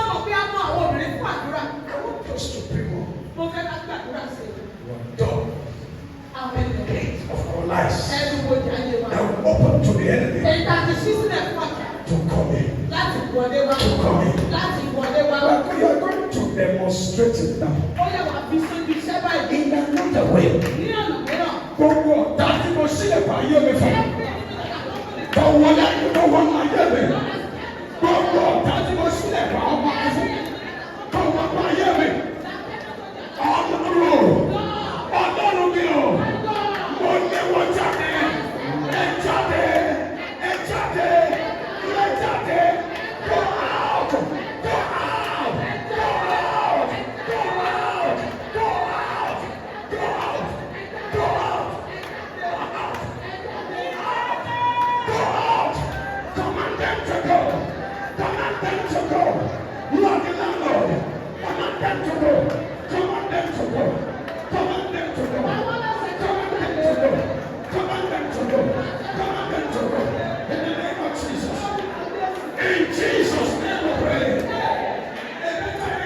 want us to pray more. Door and the gate of our lives are open to the enemy to come in. To come in. But we are going to demonstrate it now in another way. Gbogbo ọ̀tá tí mo sílẹ̀ fún ayé mi fún. Bọ̀wọ̀ lẹ́yìn tó wọ́n máa yé mi. Gbogbo ọ̀tá tí mo sílẹ̀ fún ọmọ mi fún. Bọ̀wọ̀ máa yé mi. Ọlọ́run mi ò. Mo ní wọ́n jáde. Ẹ jáde. Ẹ jáde. Ẹ jáde. Go out. Go out. Go out. Go out. Go out. Go out. Go out. Go out. Command them to go. Command them to go. You are the landlord. Command them to go. Command them to go. Command them to go. Command them to go. Command them to go. Command them to go. In the name of Jesus. In Jesus' name we pray.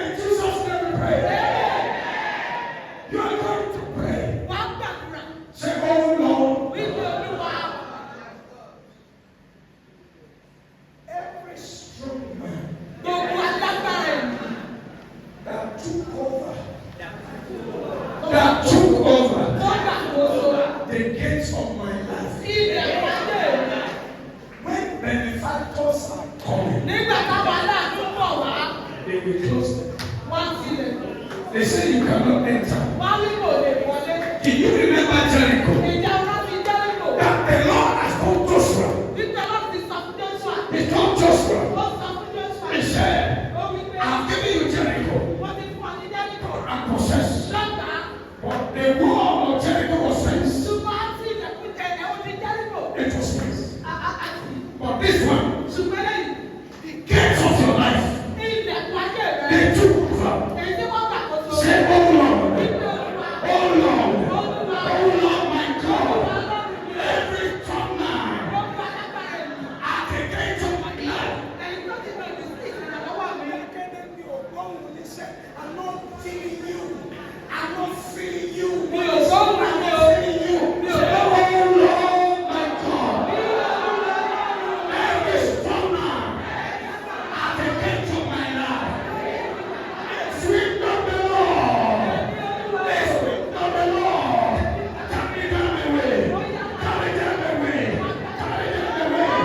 In Jesus' name we pray. You are going to pray. Say, oh Lord. Every strong man that took over the gates of my life. When benefactors are coming, they will close them. They say you cannot enter. Can you remember Jericho? That the Lord has told Joshua. He told Joshua. He said, I've given you Jericho and possess. But the wall of Jericho was fenced. It was fenced. But this one, the gates of your life, they took over. Say, oh Lord, oh Lord, oh Lord, my God, every corner at the gate of my life. I'm not feeling you. I'm not feeling you. I'm not feeling you. Oh Lord, my God, every corner at the gate of my life. Sweet of the Lord. Sweet of the Lord. Carry them away. Carry them away. Carry them away.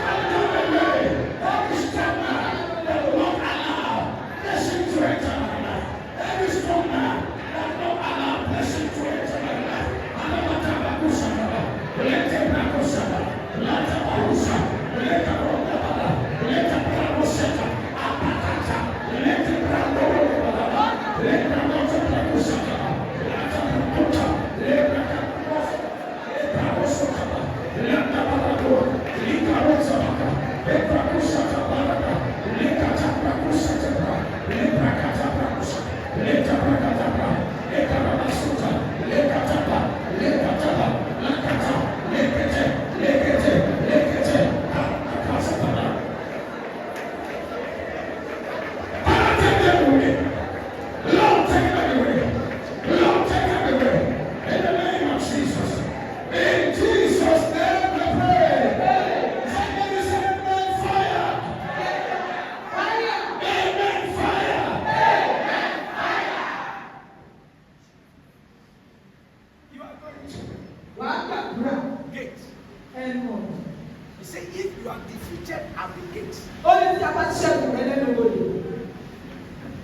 Carry them away. Every strong man that will not allow blessing to enter my life. Every strong man that will not allow blessing to enter my life. Alabatabakusaba. Letebrakusaba. Latabakusa. Letabrokabada. Letabrabuseta. Apakata. Letebrabokabada. Letrabotabrakusaba. Latabrakuta. Letrabrakusa. Letrabrabusaba. Letabrabakua. Likarosabaka. Letrakusatabaraka. Lekatabrakusatebra. Leprakatabrakusa. Letabrakatabra. Lekarabasuta. Lekataba. Lekataba. Lakata. Lekete. Lekete. Lekete. Akasabara. Take them away. Lord, take them away. Lord, take them away. In the name of Jesus. In Jesus' name we pray. Somebody say, amen, fire. Amen, fire. You are going to gate. He said, if you are defeated at the gate,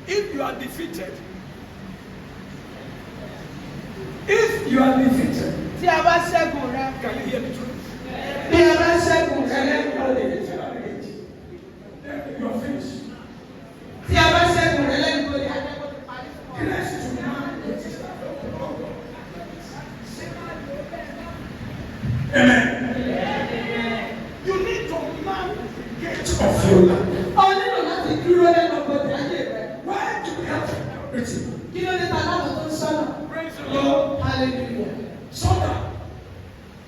if you are defeated, If you are defeated, Tí a bá ṣẹ́gun rẹ. can you hear me true? Bí a bá ṣẹ́gun rẹ. And then you are defeated at the age. Then you are finished. Tí a bá ṣẹ́gun rẹ lẹ́nu tó yẹ. Grace to man. Amen. You need to man the gate of your life. Ó nílò láti dúró lẹ́nu ọgbọ̀dọ̀ ayé rẹ. Why do we have written? Kí ló dé ta láwọn tó ń sọ́nà? Praise the Lord. Hallelujah. So that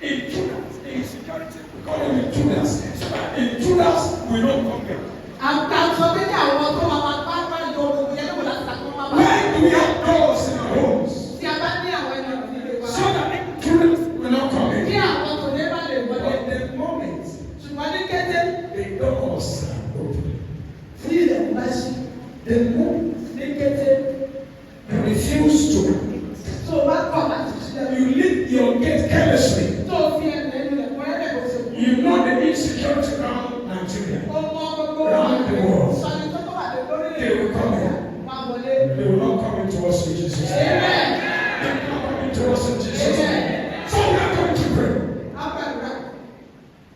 intruders, insecurity, we call them intruders. So that intruders will not come here. Àgbàsọ pé kí àwọn tó máa bá bá yọ òkú yẹn lóko láti takò máa bá. Why do we have doors in our homes? Tí a bá ní àwọn ẹni ọ̀gbìn ilé wa. So that intruders will not come Kí in. àwọn tó lé bá lè wọlé. But the moment Ṣùgbọ́n ní kété the doors are open, tí ilẹ̀ bá ṣí. the moment Ní kété you refuse to, tó o bá kọ̀ láti ṣílẹ̀. you leave your gate carelessly. Tó o fi ẹnu ẹnu rẹ̀ kọ́ ẹ̀rẹ́ kò ṣe. You know the insecurity around Nigeria. Ó mọ gbogbo Around the world. sọ̀rọ̀ tó wà lórí They will come here. máa wọlé. They will not come into us in Jesus' name. Amen. They will not come into us in Jesus' name. So we are going to pray. Àgbàdúrà.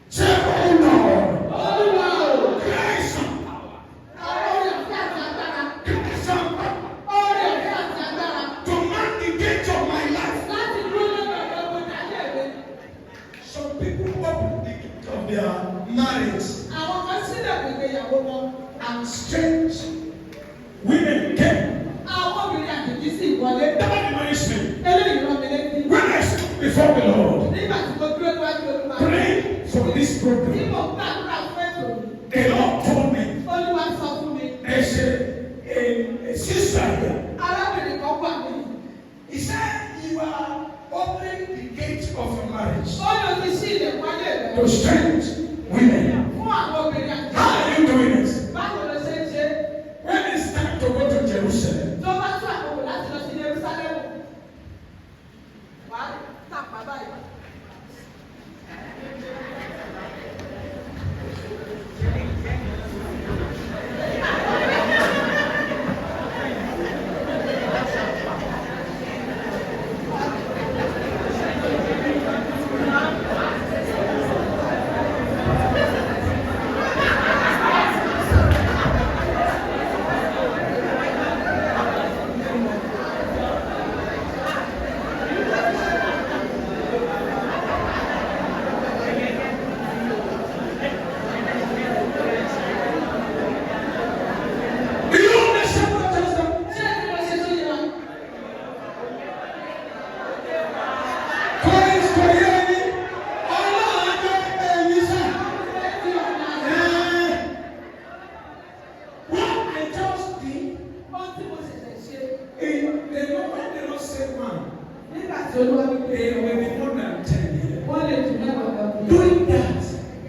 Say, oh Lord, Olúwa o. Christ and power. Àwọn orí ọ̀fẹ́ àti agbára. Christ and power. Orí ọ̀fẹ́ àti agbára. To man the gate of my life. Láti dúró lọ́dọ̀ ọ̀gbọ̀n ayé mi. Some people open the gate of their marriage Àwọn kan sílẹ̀ kò gbéyàwó wọn. and strange women came. Àwọn obìnrin àjèjì sì wọlé. That reminds me. Eléyìí rán mi létí. When I stood before the Lord, Nígbà tí mo dúró níwájú Olúwa. praying for this Tí program, mo gbàdúrà fún ètò yìí. the Lord told me, Olúwa sọ fún mi. there's a sister here. Arábìnrin kan wà mí. He said, you are opening the gate of your marriage Ó lọ sí sí ilẹ̀kùn ayé rẹ̀. to strange women. Fún àwọn obìnrin àjèjì. How are you doing it? Báwo ló ṣe ń ṣe? When it's time to go to Jerusalem, Tó bá tún àkókò láti lọ sí Jerúsálẹ́mù. Wàá tàpá báyìí. do you understand what I just done? Ṣé ẹni mo ṣe tó yẹ wa? Christ for you, Allah ẹ̀yin sá. What I just did, Ohun tí mo ṣẹ̀ṣẹ̀ ṣe. when they don't say one, Nígbà tí Olúwa wí pé they will be more than 10 here. wọ́n lè jù mẹ́wàá lọ. Doing that,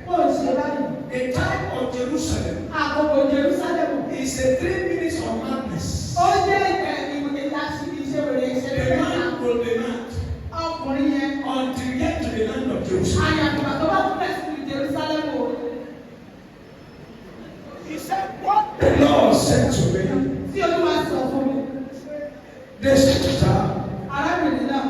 Ó ń ṣe báyìí. the time of Jerusalem Àkókò Jerúsálẹ́mù. is a 3 minutes of madness. Ó jẹ́ ìgbà ìwé láti fi iṣẹ́ rere iṣẹ́ The rere. man will demand Ọkùnrin yẹn. until you get to the land of Jerusalem. Àyàgbà tó bá tún bẹ̀ sí Jerúsálẹ́mù. He said, what the Lord said to me, Tí Olúwa sọ fún mi. this sister, Arábìnrin náà.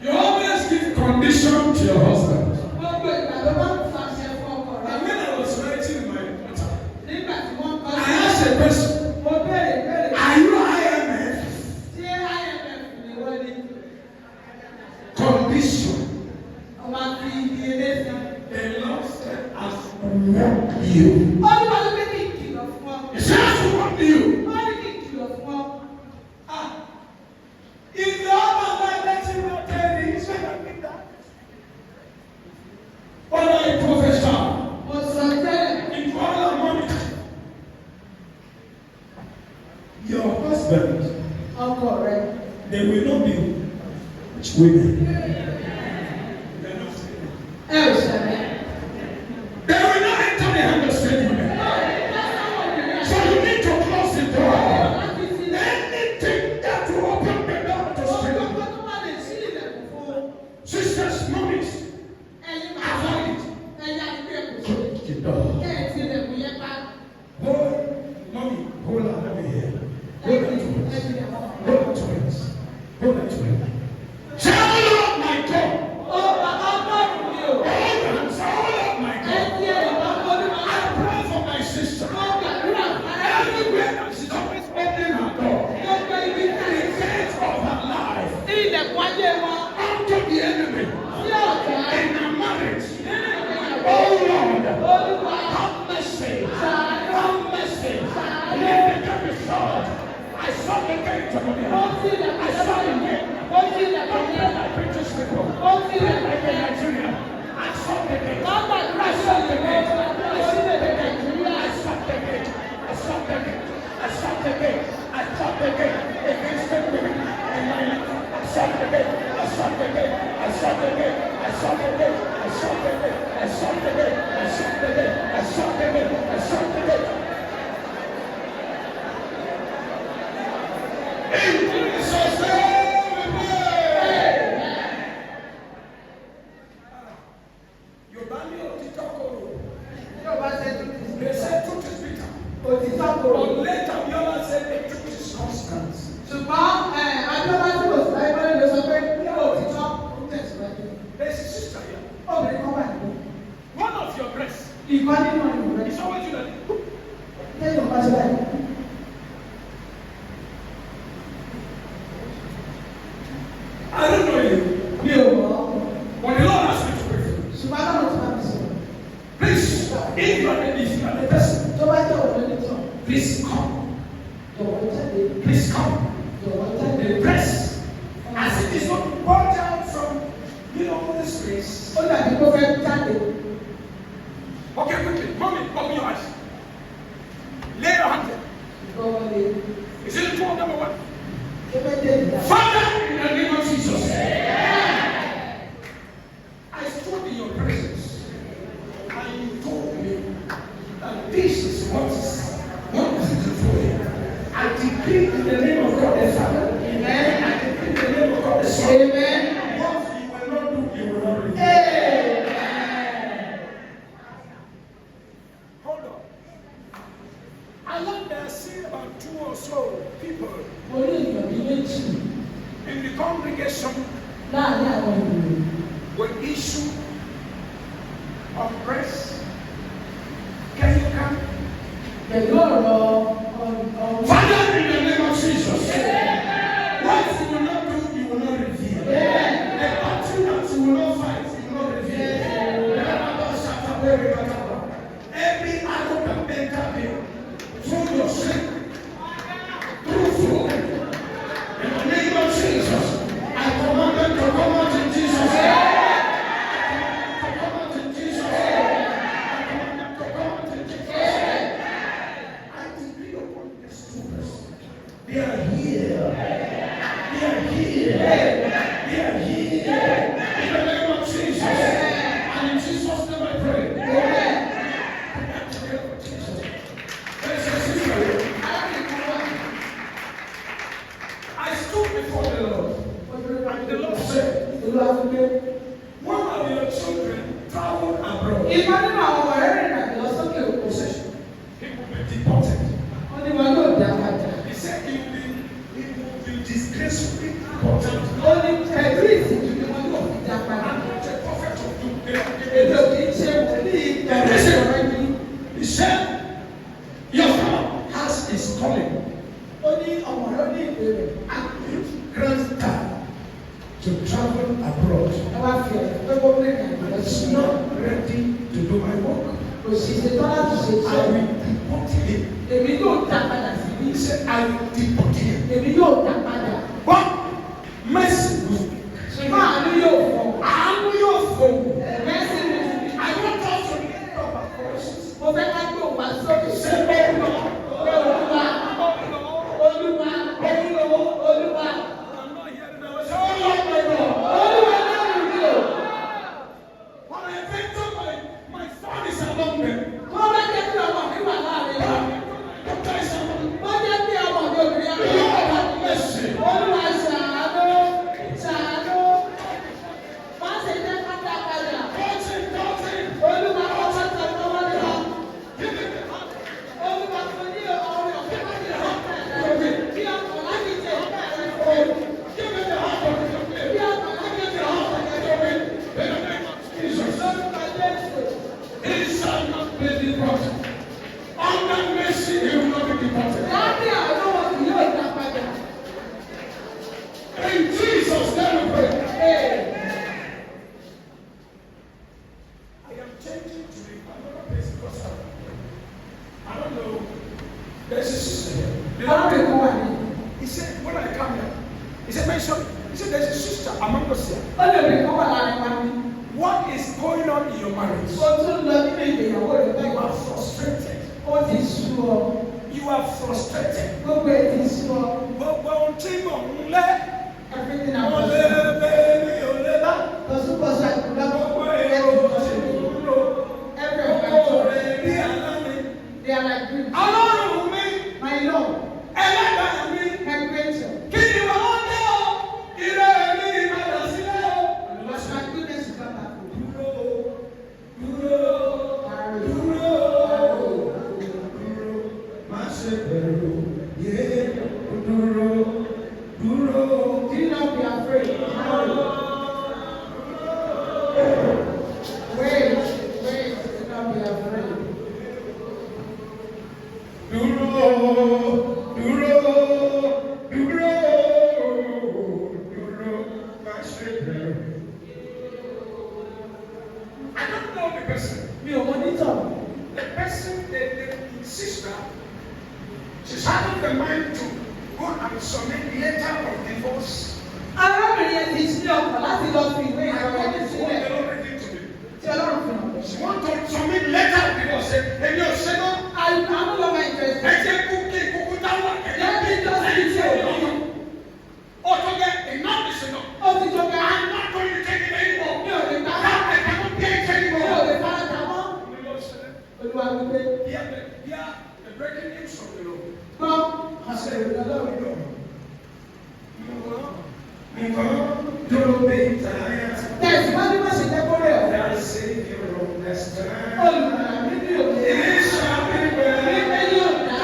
you always give condition to your husband. Gbogbo ìgbà ló bá ń fàṣẹ fún ọkọ rẹ̀. And when I was writing my letter, Nígbà tí wọ́n kọ́ I asked a question, mo béèrè béèrè. are you IMF? Ṣé IMF ni wọ́n ní? Condition. Ọmọ àti ìdílé sí. The Lord said, as want you. Olúwa ló gbé kí n kìlọ̀ fún ọ. He said, as want you. Ó ní kí n kìlọ̀ fún ọ. If the husband like that, you will tell me, he said, I think that. But I prophesy, Mo sọ tẹ́lẹ̀. in all of money, your husband, Ọkọ rẹ̀. they will not be rich women. They are not saying. Ẹ ò ṣẹlẹ̀. They will not enter the hand of strange women. So you need to close the door. Anything that will open the door to strange women. Sisters, mommies, avoid it. Close the door. Hold, mommy, hold on, let me hear. Hold on to it. Hold on to it. Hold on to it. shut the gate of the Ó ti ilẹ̀kùn I shut the gate. Ó ti ilẹ̀kùn Don't let my preachers people. Ó ti ilẹ̀kùn Like in Nigeria. I shut the gate. Má gbàdúrà I sí shut the ọ̀sẹ̀ gate. orílẹ̀-èdè Nàìjíríà. I shut the gate. I shut the gate. I shut the gate. I shut the gate against the women in my life. I shut the gate. I shut the gate. I shut the gate. I shut the gate. I shut the gate. I shut the gate. I shut the gate. I shut the gate. I shut the gate. In Jesus' name we pray. Yorùbá ní òtítọ́ korò. Yóò bá ṣe tó ti They say truth is bitter. òtítọ́ kò. But later we all say the truth is constant. Ṣùgbọ́n Adébá tí kò sí láyé bọ́lá ló sọ pé kí òtítọ́ ó tẹ̀síwájú. There's a sister here. Obìnrin kan wà nínú. One of your breasts Ìkan nínú ìlú rẹ̀. is always you that Lẹ́yìn ọ̀pá ṣe báyìí. I don't know you. Mi ò mọ̀. But the Lord asked me to pray for you. Ṣùgbọ́n Adáwọ̀ ti máa fi sọ̀rọ̀. Please, if you are the person, Tó bá jẹ́ òun lórí tán, please come. jọ̀wọ́ jáde. Please come. Jọ̀wọ́ jáde. The breast, as it is not brought out from, this place. Ó dàbí kó fẹ́ jáde. Okay, quickly, mommy, open your eyes. Lay your hand there. Ìgbọ́wọ́ lé. Is it the two of them or what? Ṣé fẹ́ dé ìdá? Father, in the name of Jesus, I stood in your presence and you told me that this is what is for you. I decree in the name of God the Father. Amen. I decree in the name of God the Son. Amen. What you will not do, you will not repeat. Amen. Hold on. I like that I see about 2 or so people Mo ní ìgbàgbé méjì in the congregation láàárín àwọn ìlú. with issue of breast. Can you come? Pẹ̀lú ọ̀rọ̀ ọ̀rọ̀. Father, in the name of Jesus, what you will not do, you will not reveal. The battle that you will not fight, you will not reveal. Every arrogant mental bill, through your strength, through food, in the name of Jesus, I command them to come out in Jesus' name. To come out in Jesus' name. I command them to come out in Jesus' name. I decree upon these two persons. They are here. They are here. They are here. In the name of Jesus. And in Jesus' name I pray. Amen. Jesus. There's a sister here. I stood before the Lord. And the Lord said, one of your children traveled abroad. Ìkan nínú àwọn ọ̀rẹ́ rẹ̀ rìn àjò lọ sókè òkun. He will be deported. Wọ́n ní wọn yóò dá padà. He said he will be disgracefully deported. Ó ní pẹ̀lú ìtìjú ni wọn yóò fi dá padà. I'm not a prophet of doom. Èdè òkè ṣe wòlíì pẹ̀lú ìṣòro yìí. He said, your father has his calling. Ó ní ọmọ rẹ̀ ní ìbéèrè. Grandchild to travel abroad. Ẹ wá fi ẹ̀fọ́ pé kó rìn àjò lọ sí He's not ready to do my work. Kò sì ṣetán láti ṣe I iṣẹ́. will deport him. Èmi yóò dá padà sí bí. He said, I will deport him. Èmi yóò dá padà. But mercy will speak. Ṣùgbọ́n àánú yóò fọ̀. Àánú yóò fọ̀. Mercy will speak. I want us to lift up our voices. Mo fẹ́ ká gbé òwà sókè. Say, oh Lord, Pé Olúwa, Olúwa, Olúwa. I'm not hearing that. Say, oh Lord, my God. Olúwa lẹ́rù mi o. When I enter my son is among them. Wọ́n bá jẹ́ kí ọmọ mi wà láàrin wa. Doctor is among them. Wọ́n jẹ́ kí ọmọ mi obìnrin ọ̀rẹ́ wà láàrin wa. sorry. He said, there's a sister among us here. Ó lè rí kọ́ wà láàrin wa ní. What is going on in your marriage? Ó tún lọ nínú ìgbéyàwó rẹ̀ You báyìí. are frustrated. Ó ti sú ọ. You are frustrated. Gbogbo ẹ̀ ti sú ọ. Gbogbo ohun tí mò ń lé. Everything Mo about lé you. bẹ́ẹ̀ni ò lé lá. Pọ̀súpọ̀sú àkùnrin Gbogbo lọ́wọ́. èrò òṣèlú. Every of my Gbogbo children, rẹ̀ ní àná mi. they are like you. Ọlọ́run mi. My Lord, Ẹlẹ́dàá mi. my creator. Kí ni wọ́n dé o? Ire mi ìbàdàn sílẹ̀ o. But my goodness is not back. Dúró, dúró, dúró, dúró, má ṣe bẹ̀rù, yé, dúró, dúró. Do not be afraid. Wait, wait, do not be afraid. Dúró, dúró, dúró, dúró, má ṣe bẹ̀rù. I don't know the person. Mi ò mọ nítọ̀. The person, the sister, she's having the mind to go and submit letter of divorce. Arábìnrin yẹn ti ṣí ọkọ̀ láti lọ fi ìwé I ìjọba want ẹni this one sílẹ̀ the Lord ready to me. tí Ọlọ́run fi hàn. She want to submit letter of divorce. Say, èmi ò ṣe náà. I'm no longer interested. Ẹ jẹ́ kúkú dáwọ́. Let me just be chill. Ó tó gẹ́ enough is enough. Ó ti jọ pé I'm not going to take it anymore. mi ò lè bá I cannot pay it mi ò anymore. lè fara dà mọ́. The Lord said, Olúwa wípé hear the breaking news from the Lord. gbọ́ àṣẹ ìrọ̀lọ́run. Tẹ̀síwájú má ṣe jẹ́ kórè ọ̀. Olùrànlá mi ní òkè. Wípé yóò dá.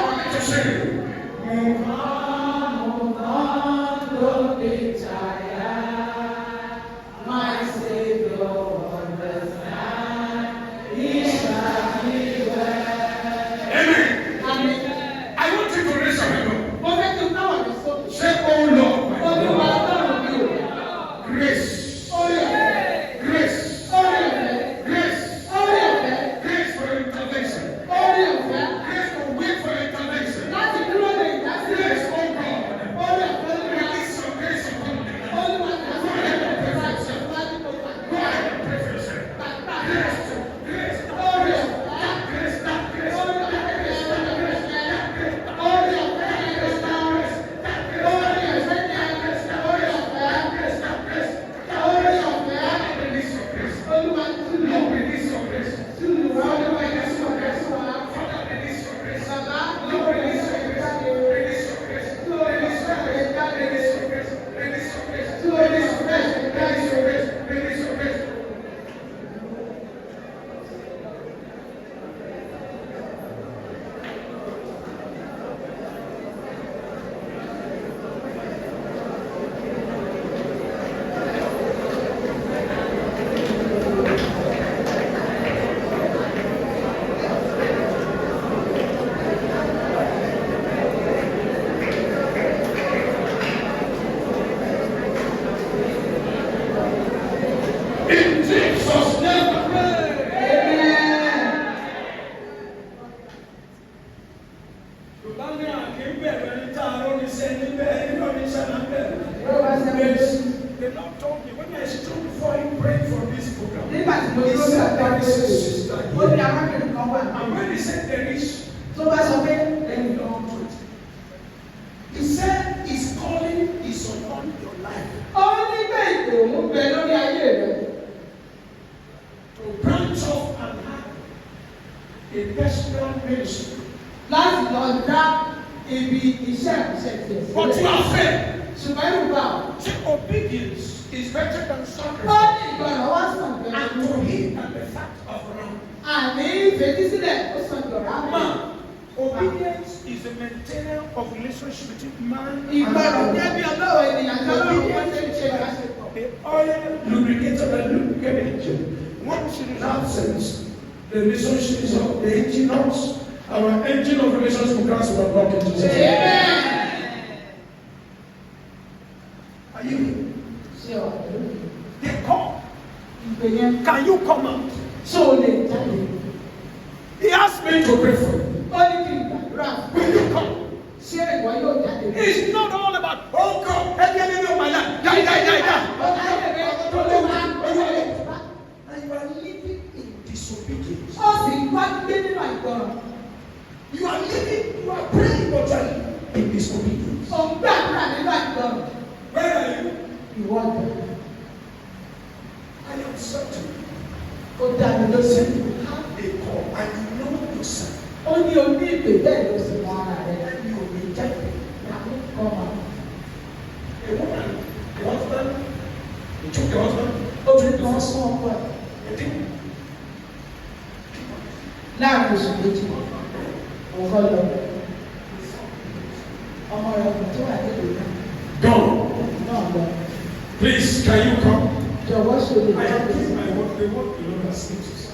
My Savior understand. He shall be well. Amen. Àmín. I want you to raise your hand up. Mo fẹ́ kí n káwọn mi sókè. Say, oh Lord, my Olúwa God. Ọlọ́run mi ò. Grace. Orí ọ̀fẹ́. Grace. Orí ọ̀fẹ́. Grace. Orí ọ̀fẹ́. Grace for intervention. Orí ọ̀fẹ́. Grace to wait for intervention. Láti dúró de ìdásílẹ̀. Grace, oh God. Orí ọ̀fẹ́ ló wà. Release your grace upon me. Olúwa ìdásílẹ̀ ló wà. Ìwádìí tó wà. Go ahead and pray for yourself. Bàbá Grace to, grace to, orí grace, ọ̀fẹ́. that grace, that grace, Orí that ọ̀fẹ́. grace, that grace, that grace, that Orí ọ̀fẹ́. grace, that grace, that grace, Orí ọ̀fẹ́. Orí ọ̀fẹ́. Orí ọ̀fẹ́. release your grace. Olúwa túlù. Lord, release your grace. Túlù wá. Olúwa release your grace wá. Father, release your grace. Bàbá Lord, release your grace. Release your grace. Release your grace. Release your grace. Release your grace. Release your grace. Release your grace. Release your grace. In Jesus' name, I pray. Yorùbá ní àkínbẹ̀rẹ̀ ní tààrọ̀ ní sẹ́ni bẹ́ẹ̀ ní ọdún sẹ́nà bẹ́ẹ̀. The Lord told me when I stood before him praying for this program. Nígbà tí mo He dúró sí said ọ̀pá there is a ìgbésẹ̀, sister ó ní here. arábìnrin kan wà. And when he said there is, Tó bá sọ pé then you don't do it. He said his calling is upon your life ó ní pé ìpè òun bẹ lórí ayé rẹ̀. to branch off and have a personal ministry. Láti lọ dá ibi iṣẹ́ ìṣẹ́ tiẹ̀ But you are fair. Ṣùgbọ́n irú bá wọn. See, obedience is better than Ó sacrifice. ní ìgbọràn wá sàn And bẹ́ẹ̀. to him and the fact of wrong. Àní ìfetísílẹ̀ ó sàn jọ̀rọ̀ á Man, obedience is the maintenance of relationship between man and Ìgbọràn God. jẹ́ bí ọlọ́wọ́ ènìyàn tí Ọlọ́run wọ́n ṣe ń ṣe ìbáṣepọ̀. The oil lubricated and lubricated engine. Once it is absent, the relationship is of the engine knots. Our engine of relationship with Christ will not into Jesus. Amen. Are you here? Ṣé ọ̀rẹ́ They call. ìpè yẹn Can you come out? ṣé o lè jáde? He asked me to pray for you. Ó ní kí n gbàdúrà. Will you come? Ṣé ìwọ yóò jáde? It's not all about, oh God, help me in my life. And you are living in disobedience. Ó sì wá gbé nínú àìgbọràn. You are praying but you are in disobedience. Ó ń gbàdúrà nínú àìgbọràn. Where are you? Ìwọ ọ̀dọ̀. I am certain. Ó dá mi lóṣù. You have a call and you know yourself. Ó ní oní ìpè bẹ́ẹ̀ ló sì mọ ara rẹ̀. And you will be rejected. Kọ́mà. A woman, the husband, he took the husband. Obìnrin kan sún ọkọ ẹ̀. I think. Láàrin oṣù méjì, òǹkọ lọ. Ọmọ rẹ̀ kò tó wà nílùú náà. Gone. Náà lọ. Please, can you come? Jọ̀wọ́ ṣe lè I am jáde doing sí. my work. The work you know that speaks.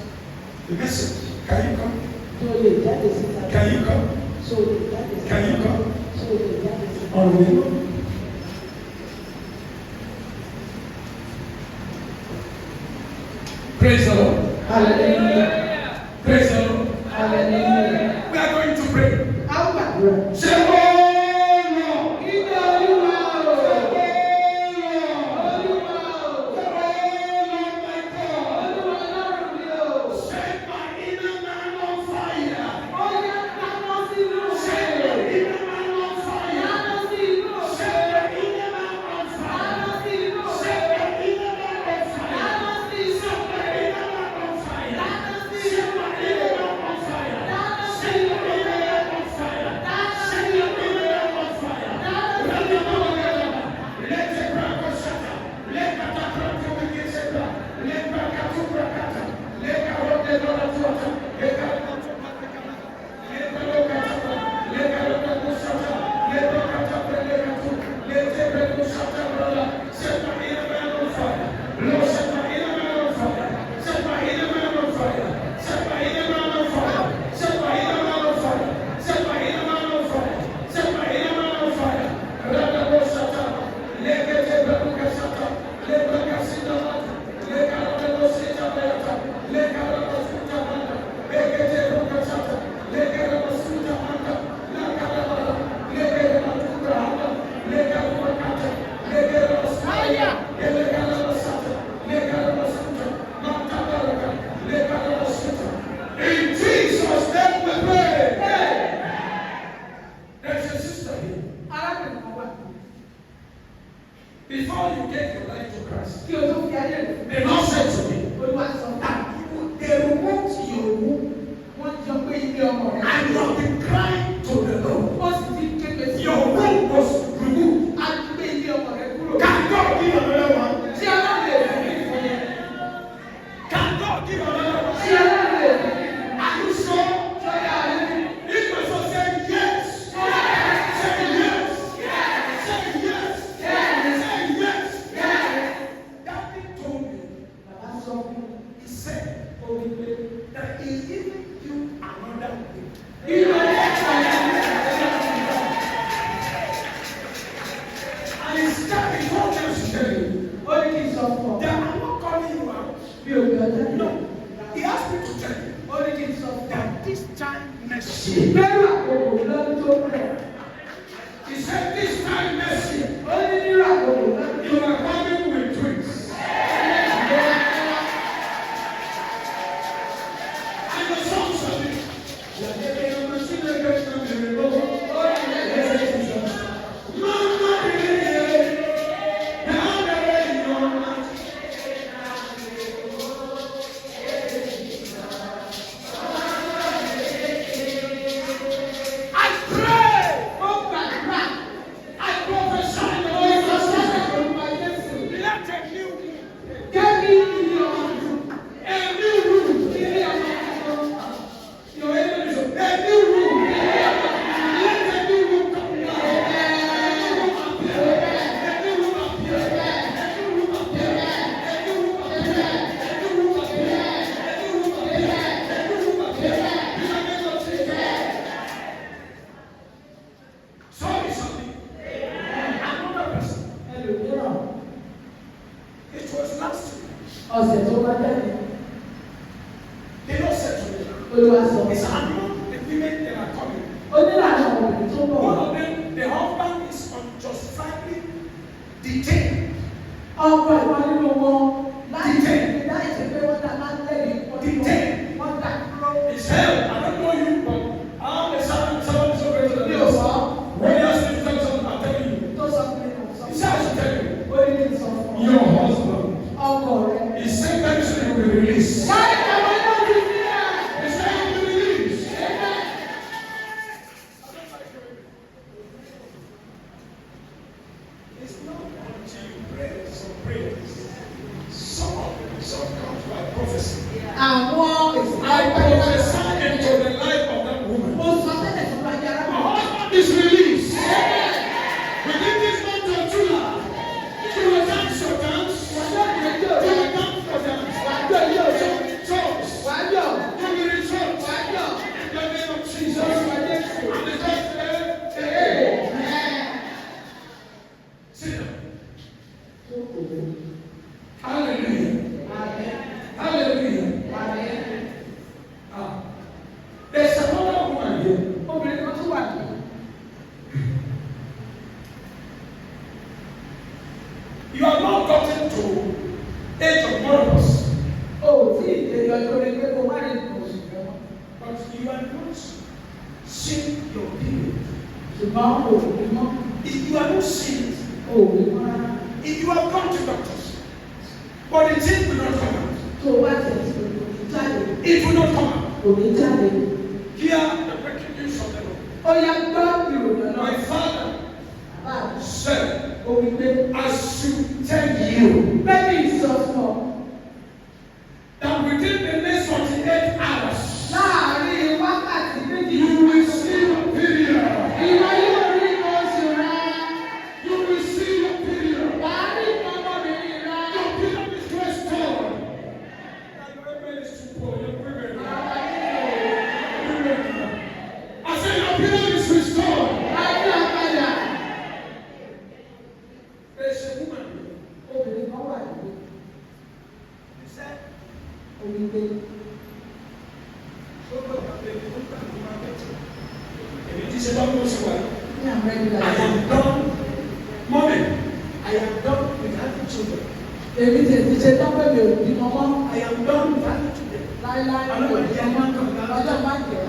The message. Can you come? Tó lè jáde síta. Can you come? Tó lè jáde síta. Can you come? Tó lè jáde síta. On the road. Praise the Lord. Hallelujah. Praise the Lord. Hallelujah. We are going to pray. Àwọn gbàdúrà. Say, oh Lord. Ìjọ Olúwa o. Olúwa o. Olúwa Ọlọ́run mi o. Set my inner man on fire. Ó yá dáná sínú Set òṣèlú. my inner man on fire. Dáná sí inú Set òṣèlú. my inner man on fire. Dáná sí inú Set òṣèlú. my inner man on fire. Dáná sí inú Set my òṣèlú. inner man on fire. Dáná sí Set inú my òṣèlú. inner man on fire. Dáná sí Set inú my inner òṣèlú. man on fire. Dáná sí Set inú my inner òṣèlú. man on fire. Dáná sí inú òṣèlú. Let the crack of shatter. Let the crack of the gates shatter. Let the crack of the crack. Let the rock the door of water. Let the rock of the crack. Let the rock of the crack. Let the rock of the shatter. Let the rock of the crack. Let the rock of the shatter, brother. Set my inner man on fire. Lord, set my inner man on fire. Set my inner man on fire. Set my inner man on fire. Set my inner man on fire. Set my inner man on fire. Set my inner man on fire. Let the rock shatter. Let the rock shatter. Let the rock shatter. Let the rock shatter. Let the rock shatter. Let the rock shatter. Let the rock shatter. In Jesus' name we pray. There's a sister here. Arábìnrin kan wà. Before you get your life to Christ, Kí o tó fi ayé rẹ̀. the Lord said to me, Olúwa sọ that they removed your womb. Wọ́n jọ pé ilé ọmọ rẹ̀. and you have been crying to the Lord. Ó sì ti képe sí. Your womb was removed. A ti gbé ilé ọmọ rẹ̀ kúrò. Can God give another one? Tí Ọlọ́run lè fún mi fún yẹn. Can God give another one? Tí Ọlọ́run lè fún mi. Are you sure? Sọ́yà rẹ̀. If my son said yes, say yes, say yes, say yes, say yes. David told me, Bàbá sọ fún mi. he said, Ó wí pé. that he is giving you another way. Ìlú ẹ̀ka rẹ̀. And he said, he told them to tell you Ó ní kí n sọ fún ọ. that I'm not calling you out. Bí o gbọ́ ọjọ́ No, náà. he asked me to tell you Ó ní kí n sọ fún ọ. that this time next year, Ìgbẹ́rù àkókò lọ́dún tó pẹ́. he said, this time next year, Ó ní nírú àkókò lọ́dún tó you are coming with twins. And the song said, I pray, ó gbàdúrà. I prophesy, let a new Kẹ́mi ilé ọmọ tuntun. a new room, Ilé ọmọ tuntun. your enemy is a new room. Let a new room come down. A new room appear. A new room appear. A new room appear. A new room appear. A new room appear. A new room appear. In the name of Jesus. Sorry, something. Another person. Ẹlòmíràn. It was last week. Ọ̀sẹ̀ tó wá jáde. The Lord said to me, Olúwa sọ. it's among the women that are coming. Ó ní àwọn ọmọbìnrin tó bọ̀ One wá. of them, the husband is unjustifiably detained ọkọ ìwà nínú wọn láì Dìde. láì ṣe pé wọ́n dá máa ń lẹ́yìn Dìde. wọ́n dá dúró. It's hell. I don't know you, but I'm the someone so great to the Mi ò sọ When you ask me to tell you something, I'm telling you. tó sọ fún mi kò sọ. He said I should tell you. Ó ní kí n sọ fún ọ. Your husband. Ọkọ rẹ. He said very soon he will be released. Láì kàwé náà ti fi ẹ̀. He said he will be released. It's not until you pray some prayers. Some comes by prophecy. Àwọn I prophesy into the life of that woman. mo sọ tẹ́lẹ̀ tó bá yára My mọ́. husband is released. Within this month of July, you will dance your dance. Wàjọ́ ìrẹ́jọ́ You rẹ̀. will dance your dance. Wàjọ́ ilé òjò. You will rejoice. Wàjọ́. You will rejoice. Wàjọ́. In the name of Jesus. Wàjọ́. And the church said, sit down. Hallelujah. Hallelujah. Ah. There's another woman here. Obìnrin kan tún wà ní. You have not gotten to age of menopause, O ò tí ì dé ọjọ́ orí pé kó má rí nǹkan oṣù kan mọ́. but you are not seeing your period. Ṣùgbọ́n o ò rí mọ́. If you are not seeing it, O ò rí mọ́ rárá. if you have gone to doctors, but the thing will not come out. Tó o bá tẹ̀sí kò ní jáde. It will not come out. Kò ní jáde. Hear the breaking news from the Lord. Ó yá gbọ́ ìròyìn náà. My father Báwo? said, O wí pé I should tell you bẹ́ẹ̀ni sọ fún ọ. that within the next 48 hours, Láàárín wákàtí méjì. you will see your period. Ìwọ yóò rí nǹkan oṣù rẹ. You will see your period. Wàá rí nǹkan ọmọbìnrin rẹ. Your period is restored. Your women is too poor. Your women. I said your period is restored. Láti àpàdà. There's a woman. Obìnrin kan wà níbí. He said, O wí pé "If it is a long way, ní àwọn ẹni I láti. am done, mommy. I am done with having children. Èmi tẹ̀ ti ṣe tán pé mi ò bímọ mọ́. I am done with having children." Láíláí mi ò bímọ mọ́. Ọjọ́ máa ń jẹ́.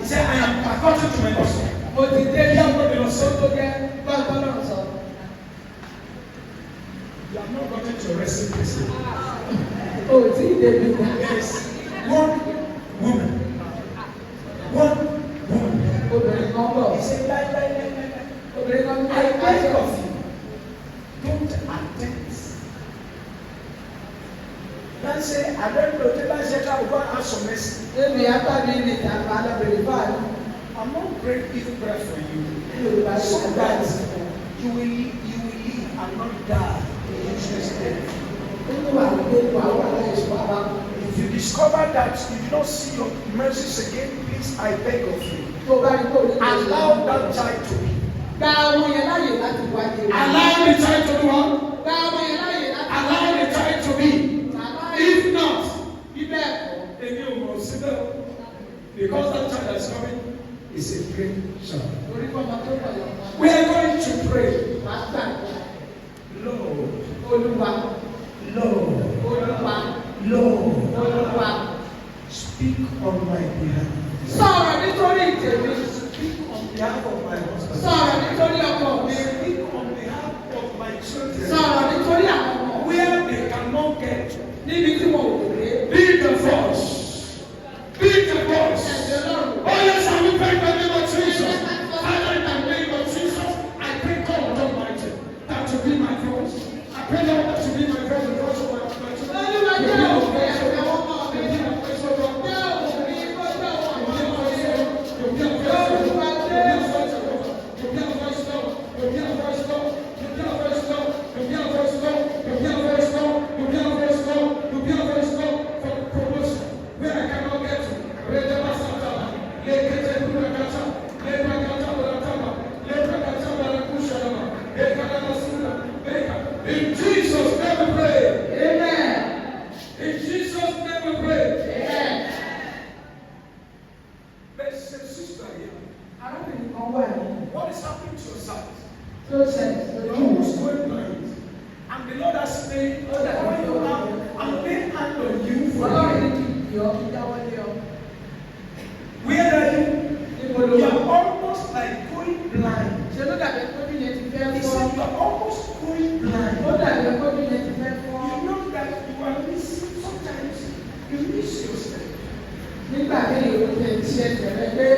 He said, "I am according to my gospel." Mo ti dé lọ́wọ́ mi lọ́sọ́ tó jẹ́ gbọ́dọ̀ náà sọ. You have not gotten to your resting place. O ò tí ì débi kan. There is one woman. One woman. Obìnrin kan bọ̀. He said, "Lie. Obìnrin kan I bẹ̀. beg of you, don't attempt." Let's say, I don't know, let's say, I will go and have some mercy. Ebi apábi ní ìjàmbá lọ́bìnrin báyìí. I'm not praying this prayer for you. Yorùbá ṣe So ń that bá you will live and not die in useless death. nínú àgbẹ̀ wà wà láìsí wà bá. If you discover that you do not see your mercies again, please, I beg of you, Tó bá rí kó ní. allow that child to be. Gba ọmọ yẹn láyè láti wáyé. Allow the child to do what? Gba ọmọ yẹn láyè láti Allow the child to be. If not, Bíbẹ̀ ẹ̀kọ́. then you will sit down. Because that child that's coming is a great child. Orí kọ́mọ tó pọ̀ yọ̀ wọ́n. We are going to pray. Wàá gbàgbọ́. Lord, Olúwa. Lord, Olúwa. Lord, Olúwa. speak on my behalf. Sọ̀rọ̀ nítorí ìtẹ̀mí. Speak on behalf of my husband. Sọ̀rọ̀ nítorí ọkọ mi. Speak on behalf of my children. Sọ̀rọ̀ nítorí àwọn ọmọ. Where they cannot get to. Níbi tí wọn ò dé. Be the voice. Be the voice. Ẹ̀jẹ̀ lọ́rùn. Oh yes, I will pray in the name of Jesus. Father, in the name of Jesus, I pray God Almighty that to be my voice. I pray Lord that to be my voice, the voice of my children. Olúwa You jẹ́ be my òkè voice, ẹ̀fẹ̀ O ọmọ Lord. mi. You be my voice, O Lord. Jẹ́ òkè ìkọ́jọ́ wọn. You be my voice, O Lord. You be my voice, O Lord. You be my voice, O Lord. You be my voice, O Lord. You be my voice, O Lord. You be my voice, O Lord. You be my voice, O Lord. You be my voice, O Lord. You be my voice, O Lord. You be my voice, O Lord. For the promotion where I cannot get to. Redema Santana. Lekete Kurakata. Lebrakata Baratama. Lebrakata Barakushama. Ekadama Suna. In Jesus' name we pray. Amen. In Jesus' name we pray. Amen. There's a sister here. Arábìnrin kan wà ní What is happening to your sight? tó ṣẹlẹ̀ You lójú was going blind. And the Lord has has laid all you have and laid hand on you for Ọlọ́run ní you. kí ìyọ́ kí dáwọ́lé ọ. Where are you? Níbo ló You wà? are almost like going blind. Ṣé ló dàbí ẹ̀kọ́jú yẹn ti fẹ́ He fọ́? said you are almost going blind. Ó dàbí ẹ̀kọ́jú yẹn ti fẹ́ fọ́. You know that you are missing sometimes. You miss yourself. Nígbà tí èrò tẹ̀ ti ṣe tẹ̀lé pé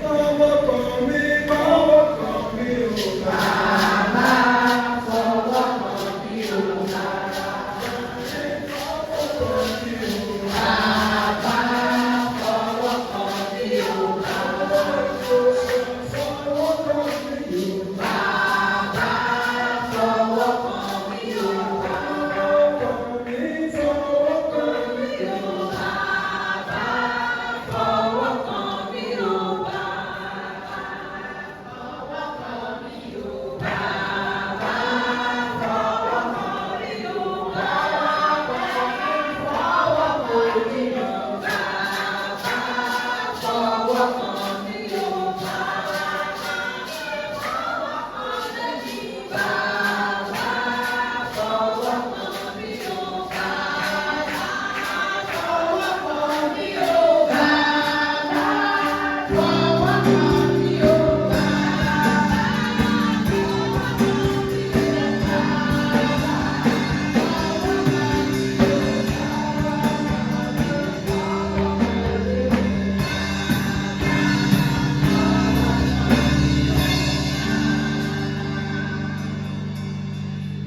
Ọwọ́ kan mi, ọwọ́ kan mi ò bá.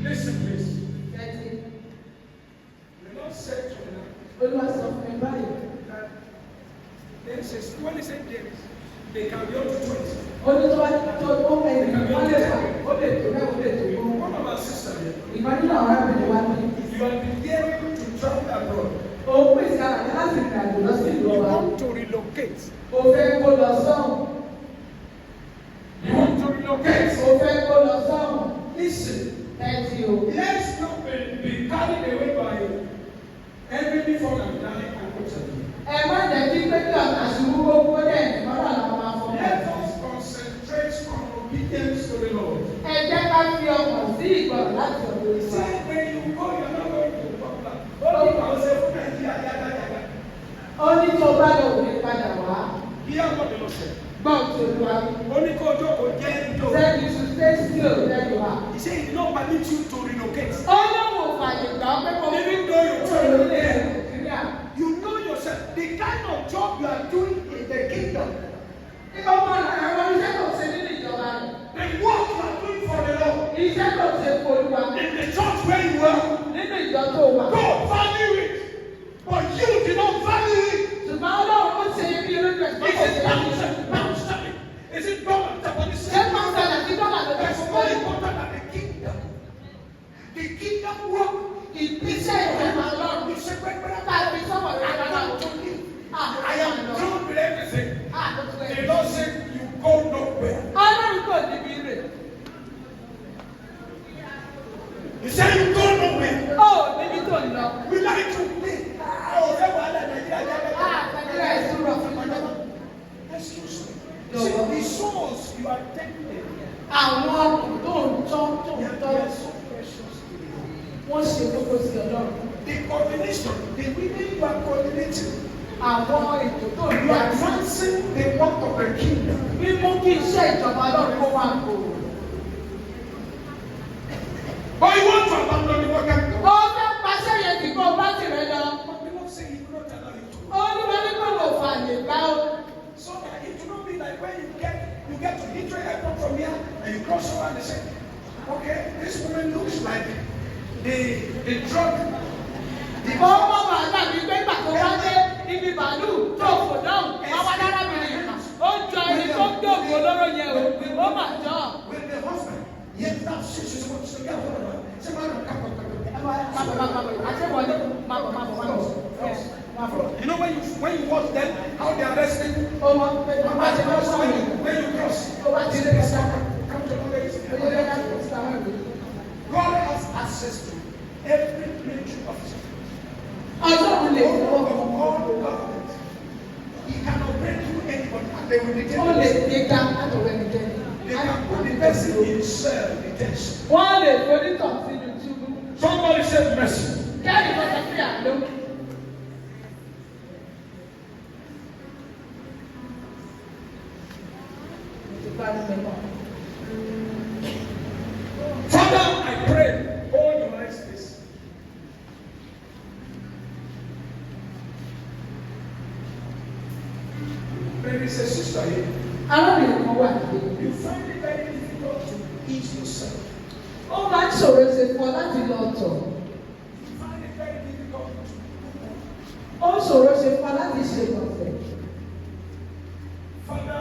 Listen, please. ẹtì The Lord said to me Olúwa sọ fún mi báyìí. that there is a, when he said there is, they can be up to 20. Ó ní tó bá tó ó ẹ̀yìn wọ́n lè fà ó lè tó mẹ́wọ́ lè tó kúrú. One of our sisters here, Ìkan nínú àwọn arábìnrin wa ní you have been daring to travel abroad. òun pèsè ara ní láti rìn àjò lọ sí ìlú You ọba. want to relocate. Ó fẹ́ kó lọ sọ́hùn. You want to relocate. Ó fẹ́ kó lọ sọ́hùn. Listen, Ẹtì o. let's not be carried away by heavenly fun and darling and what have you. Ẹ má jẹ́ kí pé kí ọ̀nà àṣìwú gbogbo dẹ̀ ìmọ̀ràn làwọn máa fọ́. Let us concentrate on obedience to the Lord. Ẹ jẹ́ ká fi ọkàn sí ìgbọ̀nà láti ọ̀dọ̀ ìwà. See, when you go, you're not going to popular. Only God say, Nigeria, yada, yada. Ó ní tó bá lọ òní padà wá. Hear what the Lord said. Gbọ́ òtún olúwa. Only God jókòó jẹ́ ìjọ. Said you should stay still where you are. He said he did not permit you to relocate. Ó lóun ò fàyè gbà ọ́ pé kò fi Even though you're kúrò lórílẹ̀ Nàìjíríà. You know yourself. The kind of job you are doing in the kingdom. Ọmọ àwọn iṣẹ́ tó ṣe nínú ìjọba rẹ̀. The work you are doing for the Lord. Iṣẹ́ tó ṣe fún olúwa. In the church where you are. Nínú ìjọ tó wà. God value it. But you did not value it. Ṣùgbọ́n Ọlọ́run ó ṣe ibi olójú ẹ̀ Is it pound sterling? Is it dollar? Ṣé pàṣẹ àti dọ́là ló fẹ́ That's fún more bọ́ọ̀lù? important than the kingdom. The kingdom work. Iṣẹ́ ìjọba Ọlọ́run. You say, "Wait, wait, Ká fi sọ́wọ́ rẹ̀ I lọ́wọ́. am to live. I am through with everything." The Ọlọ́run Lord said, "You go nowhere." kò níbi rẹ̀. He said, "You go nowhere." Ó níbi tó ń lọ. We like to play. Oh, that one, Nigeria. Nàìjíríà ìṣúra fún ọjọ́. Excuse me. You see, the souls you are taking, Àwọn ọkùnrin tó ń tọ́ tó they ń are tọ́. so precious to you. Wọ́n ṣe kókó sí Ọlọ́run. The coordination, the women you are coordinating, Àwọn ètò tó ń you lọ are advancing the work of the kingdom. mímú kí iṣẹ́ ìjọba Ọlọ́run kó wà kó. But you want to abandon the work of Ó God. fẹ́ paṣẹ yẹn kí kó bá tirẹ̀ lọ. But the Lord said He will not allow you to. Ó ní wọ́n ní kó wò fàyè gbá ó. So that it will not be like when you get to Heathrow Airport from here and you cross over and they say, okay, this woman looks like the drug. Ó mọ̀ máa dàbí pé ìgbà tó wá dé ibi bàálù tó fò dáhùn wá wá dárábìnrin kan. Ó jọ ẹni tó ń dògbò olóró yẹn o. Ó mà jọ. With the husband, yet that she's supposed to get hold of her. Say, man, come. Àṣewọlé máa bọ̀ máa bọ̀ máa bọ̀. You know when you watch them, how they are resting? Ó mọ̀ pé máa ṣe máa sọ̀rọ̀ yìí. When you cross, Ó bá ti dé ní sáà. come to know this. Ó yẹ ká tó ti àwọn ìwé. God has access to every military officer. Ọlọ́run lè fọwọ́ All kan. government. He cannot break through anybody and they will Ó detain lè him. gbé ga látọ̀wọ́ ẹnikẹ́ni. The can put the person in cell detention. Wọ́n lè fonítọ̀ sínú túbú. Somebody said mercy. Kẹ́ni kan sọ pé àlọ́. Father, I pray, hold your eyes, please. There is a sister here. Arábìnrin kan wà nílé. You find it very difficult to ease yourself. Ó máa ń ṣòro ṣe fún ọ láti lọ tọ̀. You find it very difficult to Ó ṣòro ṣe fún ọ láti ṣe ìgbọ̀nsẹ̀. Father,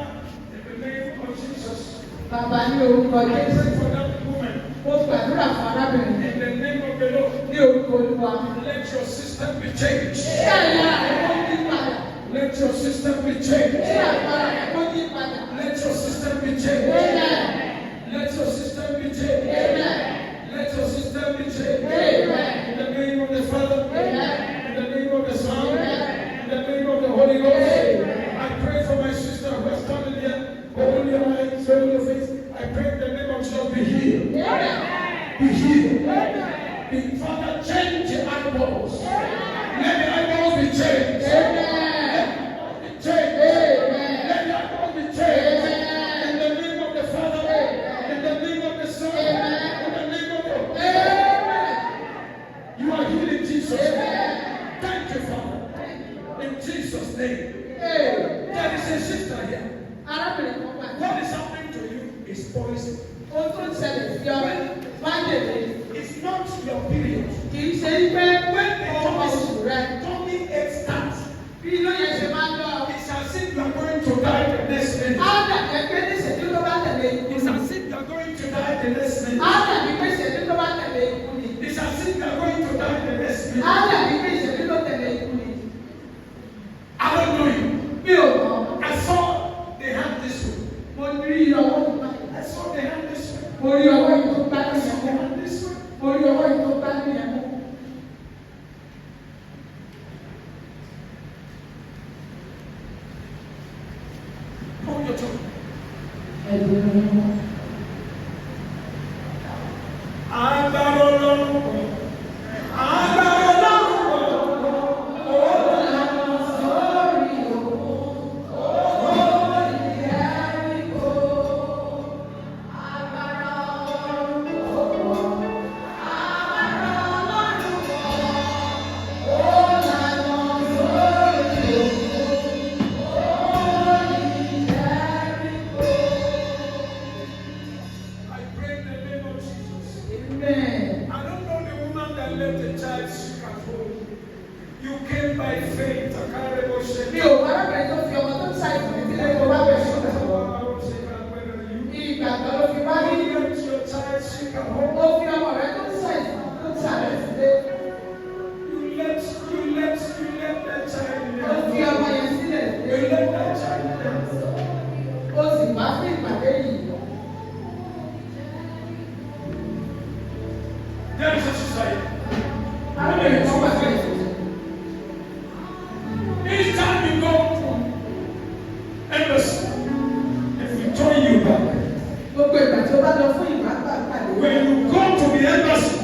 in the name of Jesus, Bàbá ní orúkọ I pray Jésù. for that woman. Mo gbàdúrà fún arábìnrin In the name of the Lord, ní orúkọ Olúwa. let your system be changed. Ṣé àyà rẹ̀ kó yí padà? Let your system be changed. Ṣé àgbára rẹ̀ kó yí padà? Let your system be changed. Amen. Let your system be changed. Amen. Let your system be changed. Amen. In the name of the Father, Amen. in the name of the Son, Amen. in the name of the Holy Ghost. Amen. I pray for my sister who has come in here. Hold your eyes, hold your face. I pray in the name of Jesus, be healed. Amen. Be healed. Amen. Be, Father, change the eyeballs. Let the eyeballs be changed. Amen. Be changed. Amen. Let the eyeballs be changed. Amen. In the name of the Father, in the name of the Son, Amen. in the name of the Amen. You are healing Jesus. Amen. Thank you, Father. In Jesus' name. Amen. There is a sister here. Arábìnrin kan wà. What is happening to you is poison. Ohun tó ń ṣẹlẹ̀ sí ọ májèlé. It's not your period. Kì í ṣe pé When the ọmọ oṣù rẹ. tummy ache starts, Bí inú yẹn ṣe máa ń lọ. it's as if you are going to die the next minute. Á dàbí pé ní ìṣẹ́jú tó bá tẹ̀lé ikú It's ni. as if you are going to die the next minute. Á dàbí pé ìṣẹ́jú tó bá tẹ̀lé ikú ni. It's as if you are going to die the next Á minute. dàbí pé ìṣẹ́jú tó tẹ̀lé ikú ni. I don't know you. Mi ò mọ̀. I saw they had this one. Mo rí ọwọ́ tó bá. I saw they had this one. Mo rí ọwọ́ yìí tó bá I ní saw they ẹ̀mú. had this one. Mo rí ọwọ́ yìí tó bá ní ẹ̀mú. Hold your tongue. Ẹ̀dùn ni mo. Agbára Ọlọ́run pọ̀. Agbára Ọlọ́run pọ̀. I pray in the name of Jesus. Amen. I don't know the woman that left the child sick at home. You came by faith. I can't remember Mi ò bá arábìnrin tó fi ọmọ tó ń ṣàìsàn ìdílé tó bá bẹ̀ ṣùgbọ́n. Ní ìgbàgbọ́ ló fi bá ní. You left your child sick at home. Ó fi ọmọ rẹ̀ tó ń ṣàìsàn tó ń ṣàlẹ̀ sílé. You left that child in Ó fi there. ọmọ yẹn sílẹ̀ You sílé. left that child in there. Ó sì wá sí ìpàdé yìí. There is a society. Arábìnrin kan wà sí ìṣòro. Each time you go to embassy, if we turn you back, Gbogbo ìgbà tí ó bá lọ fún ìgbà pàdé. when you go to the embassy,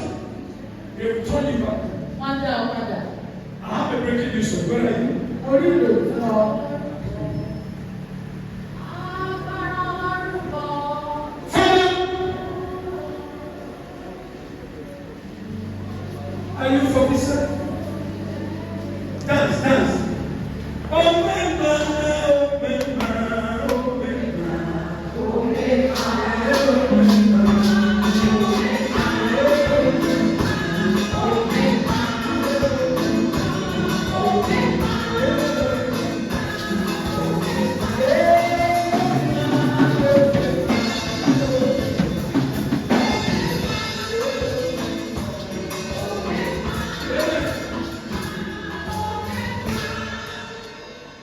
they will turn you back. Wọ́n dá ọ padà. I have a breaking news. Where are you? Orí ìlò fún ọ. Father, are you from this side? Dance, dance. Oh, member, oh, member, oh, member.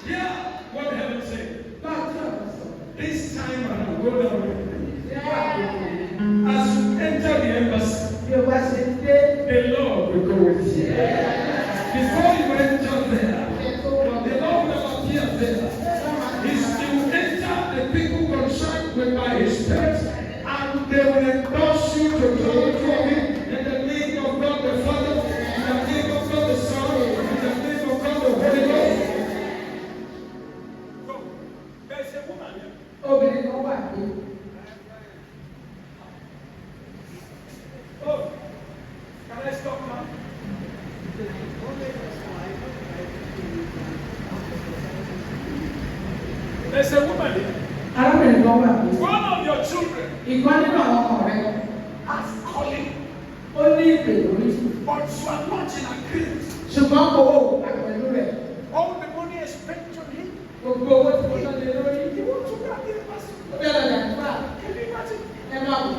Yeah, what heaven say? This time around, go down there. As you enter the embassy, Bí o bá ṣe dé the Lord will go with you. Before you enter there, ẹ̀ tó wọ̀ the Lord will appear there. He will enter the people concerned with by his steps. They will endorse you to come to Him in the name of God the Father, in the name of God the Son, in the name of God the Holy Ghost. Go. There's a woman here. Obìnrin kan wà ní. Oh, can I stop now? There's a woman here. Arábìnrin kan wà ní. One of your children Ìkan nínú àwọn ọmọ rẹ̀ has calling, ó ní ìpè lórí. but you are not in agreement. Ṣùgbọ́n kò wò àpẹ̀lú rẹ̀. All the money is spent on him. Gbogbo owó tí mo tán lé lórí. You want to grab the pastor. Ó bẹ̀rẹ̀ dàgbà. Can you imagine? Ẹ máa wò.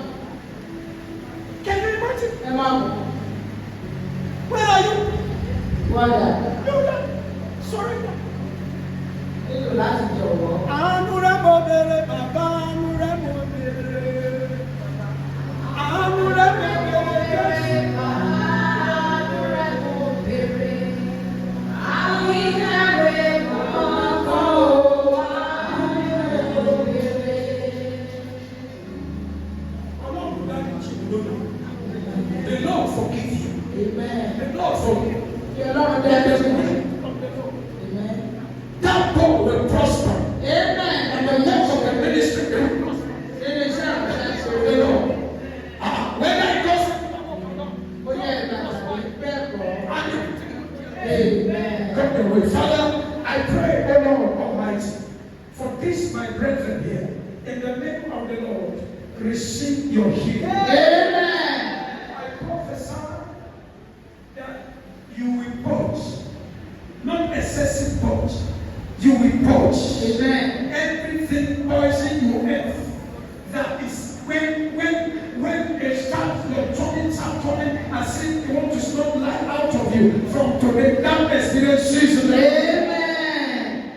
Can you imagine? Ẹ máa wò. Where are you? Wọ́n dà. No, no. Sorry. Nílò láti jọ̀wọ́. Àánú rẹ̀ mo bèrè, bàbá àánú rẹ̀ mo bèrè. Àánú rẹ̀ mo bèrè, Jésù. Ọlọ́run dárí jì mí lónìí. The Lord forgive you. Amen. The Lord forgive you. Kí Ọlọ́run dẹ́ Let ẹgbẹ́ us fún mi. pray. Amen. That God will prosper. Amen. And the work of the ministry will prosper. Nínú iṣẹ́ àbẹ̀ṣe The Lord. Whether it goes ó yẹ ìgbà tàbí bẹ́ẹ̀ kọ́. Amen. come your way. Father, I pray, O Lord Almighty, for this my brethren here, in the name of the Lord, receive your healing. Amen. I prophesy that you will purge, not excessive purge, you will purge. Amen. Everything poison you have, that is when it starts, your tummy start turning as if you want to snort life out of you. From today, that experience season. Amen.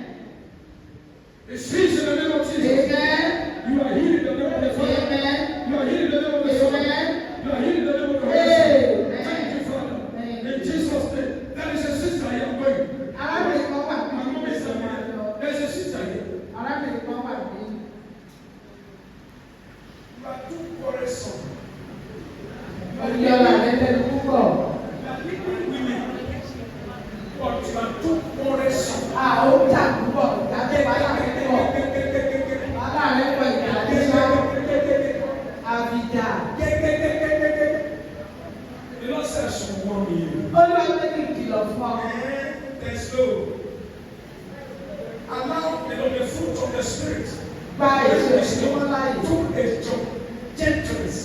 The season in the name of Jesus. Amen. You are healed in the name of the Father. Amen. You are healed in the name of the Son. Amen. You are healed in the name of the Holy Amen. Spirit. Thank you, Father. In Jesus' name. There is a sister here going. Arábìnrin kan wà My mom is here. There is a sister here. Arábìnrin kan wà ní. You are too worrisome. Olùyọ̀lá lẹ́lẹ́nu púpọ̀. You are living women. But you are too worrisome. Ó jà púpọ̀, ìdájọ́ wàhálà rẹ̀ pọ̀. Wàhálà rẹ̀ pọ̀ ìdájọ́ àbíjà. The Lord says some warn you. Olúwa pé kí n kìlọ̀ fún ọ. There's no. Allow the fruit of the Spirit. Gba èso ìṣòwò láàyè. Do a job. Gentleness,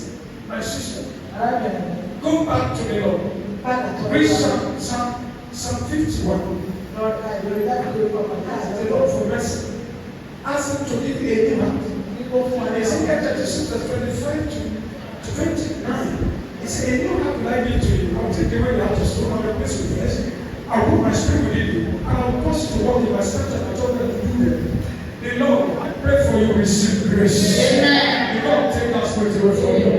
my sister. Arábìnrin Go back to the Lord. padà tó Read lọ. Psalm 51. Lord, ìròyìn láti lè kọ́ ọ̀gá Ask àti the Lord for mercy. Ask Him to give you a new heart. kíkó fún ọ ní Ezekiel ọ̀gá. 36, verse 25 to 29. He said, a new heart will I give to you. I will take away the heart of stone and replace with flesh. I will put my spirit within you. And I will cause you to walk in my steps and I told them to do them. The Lord, I pray for you, receive grace. Amen. The Lord take that spirit away from you.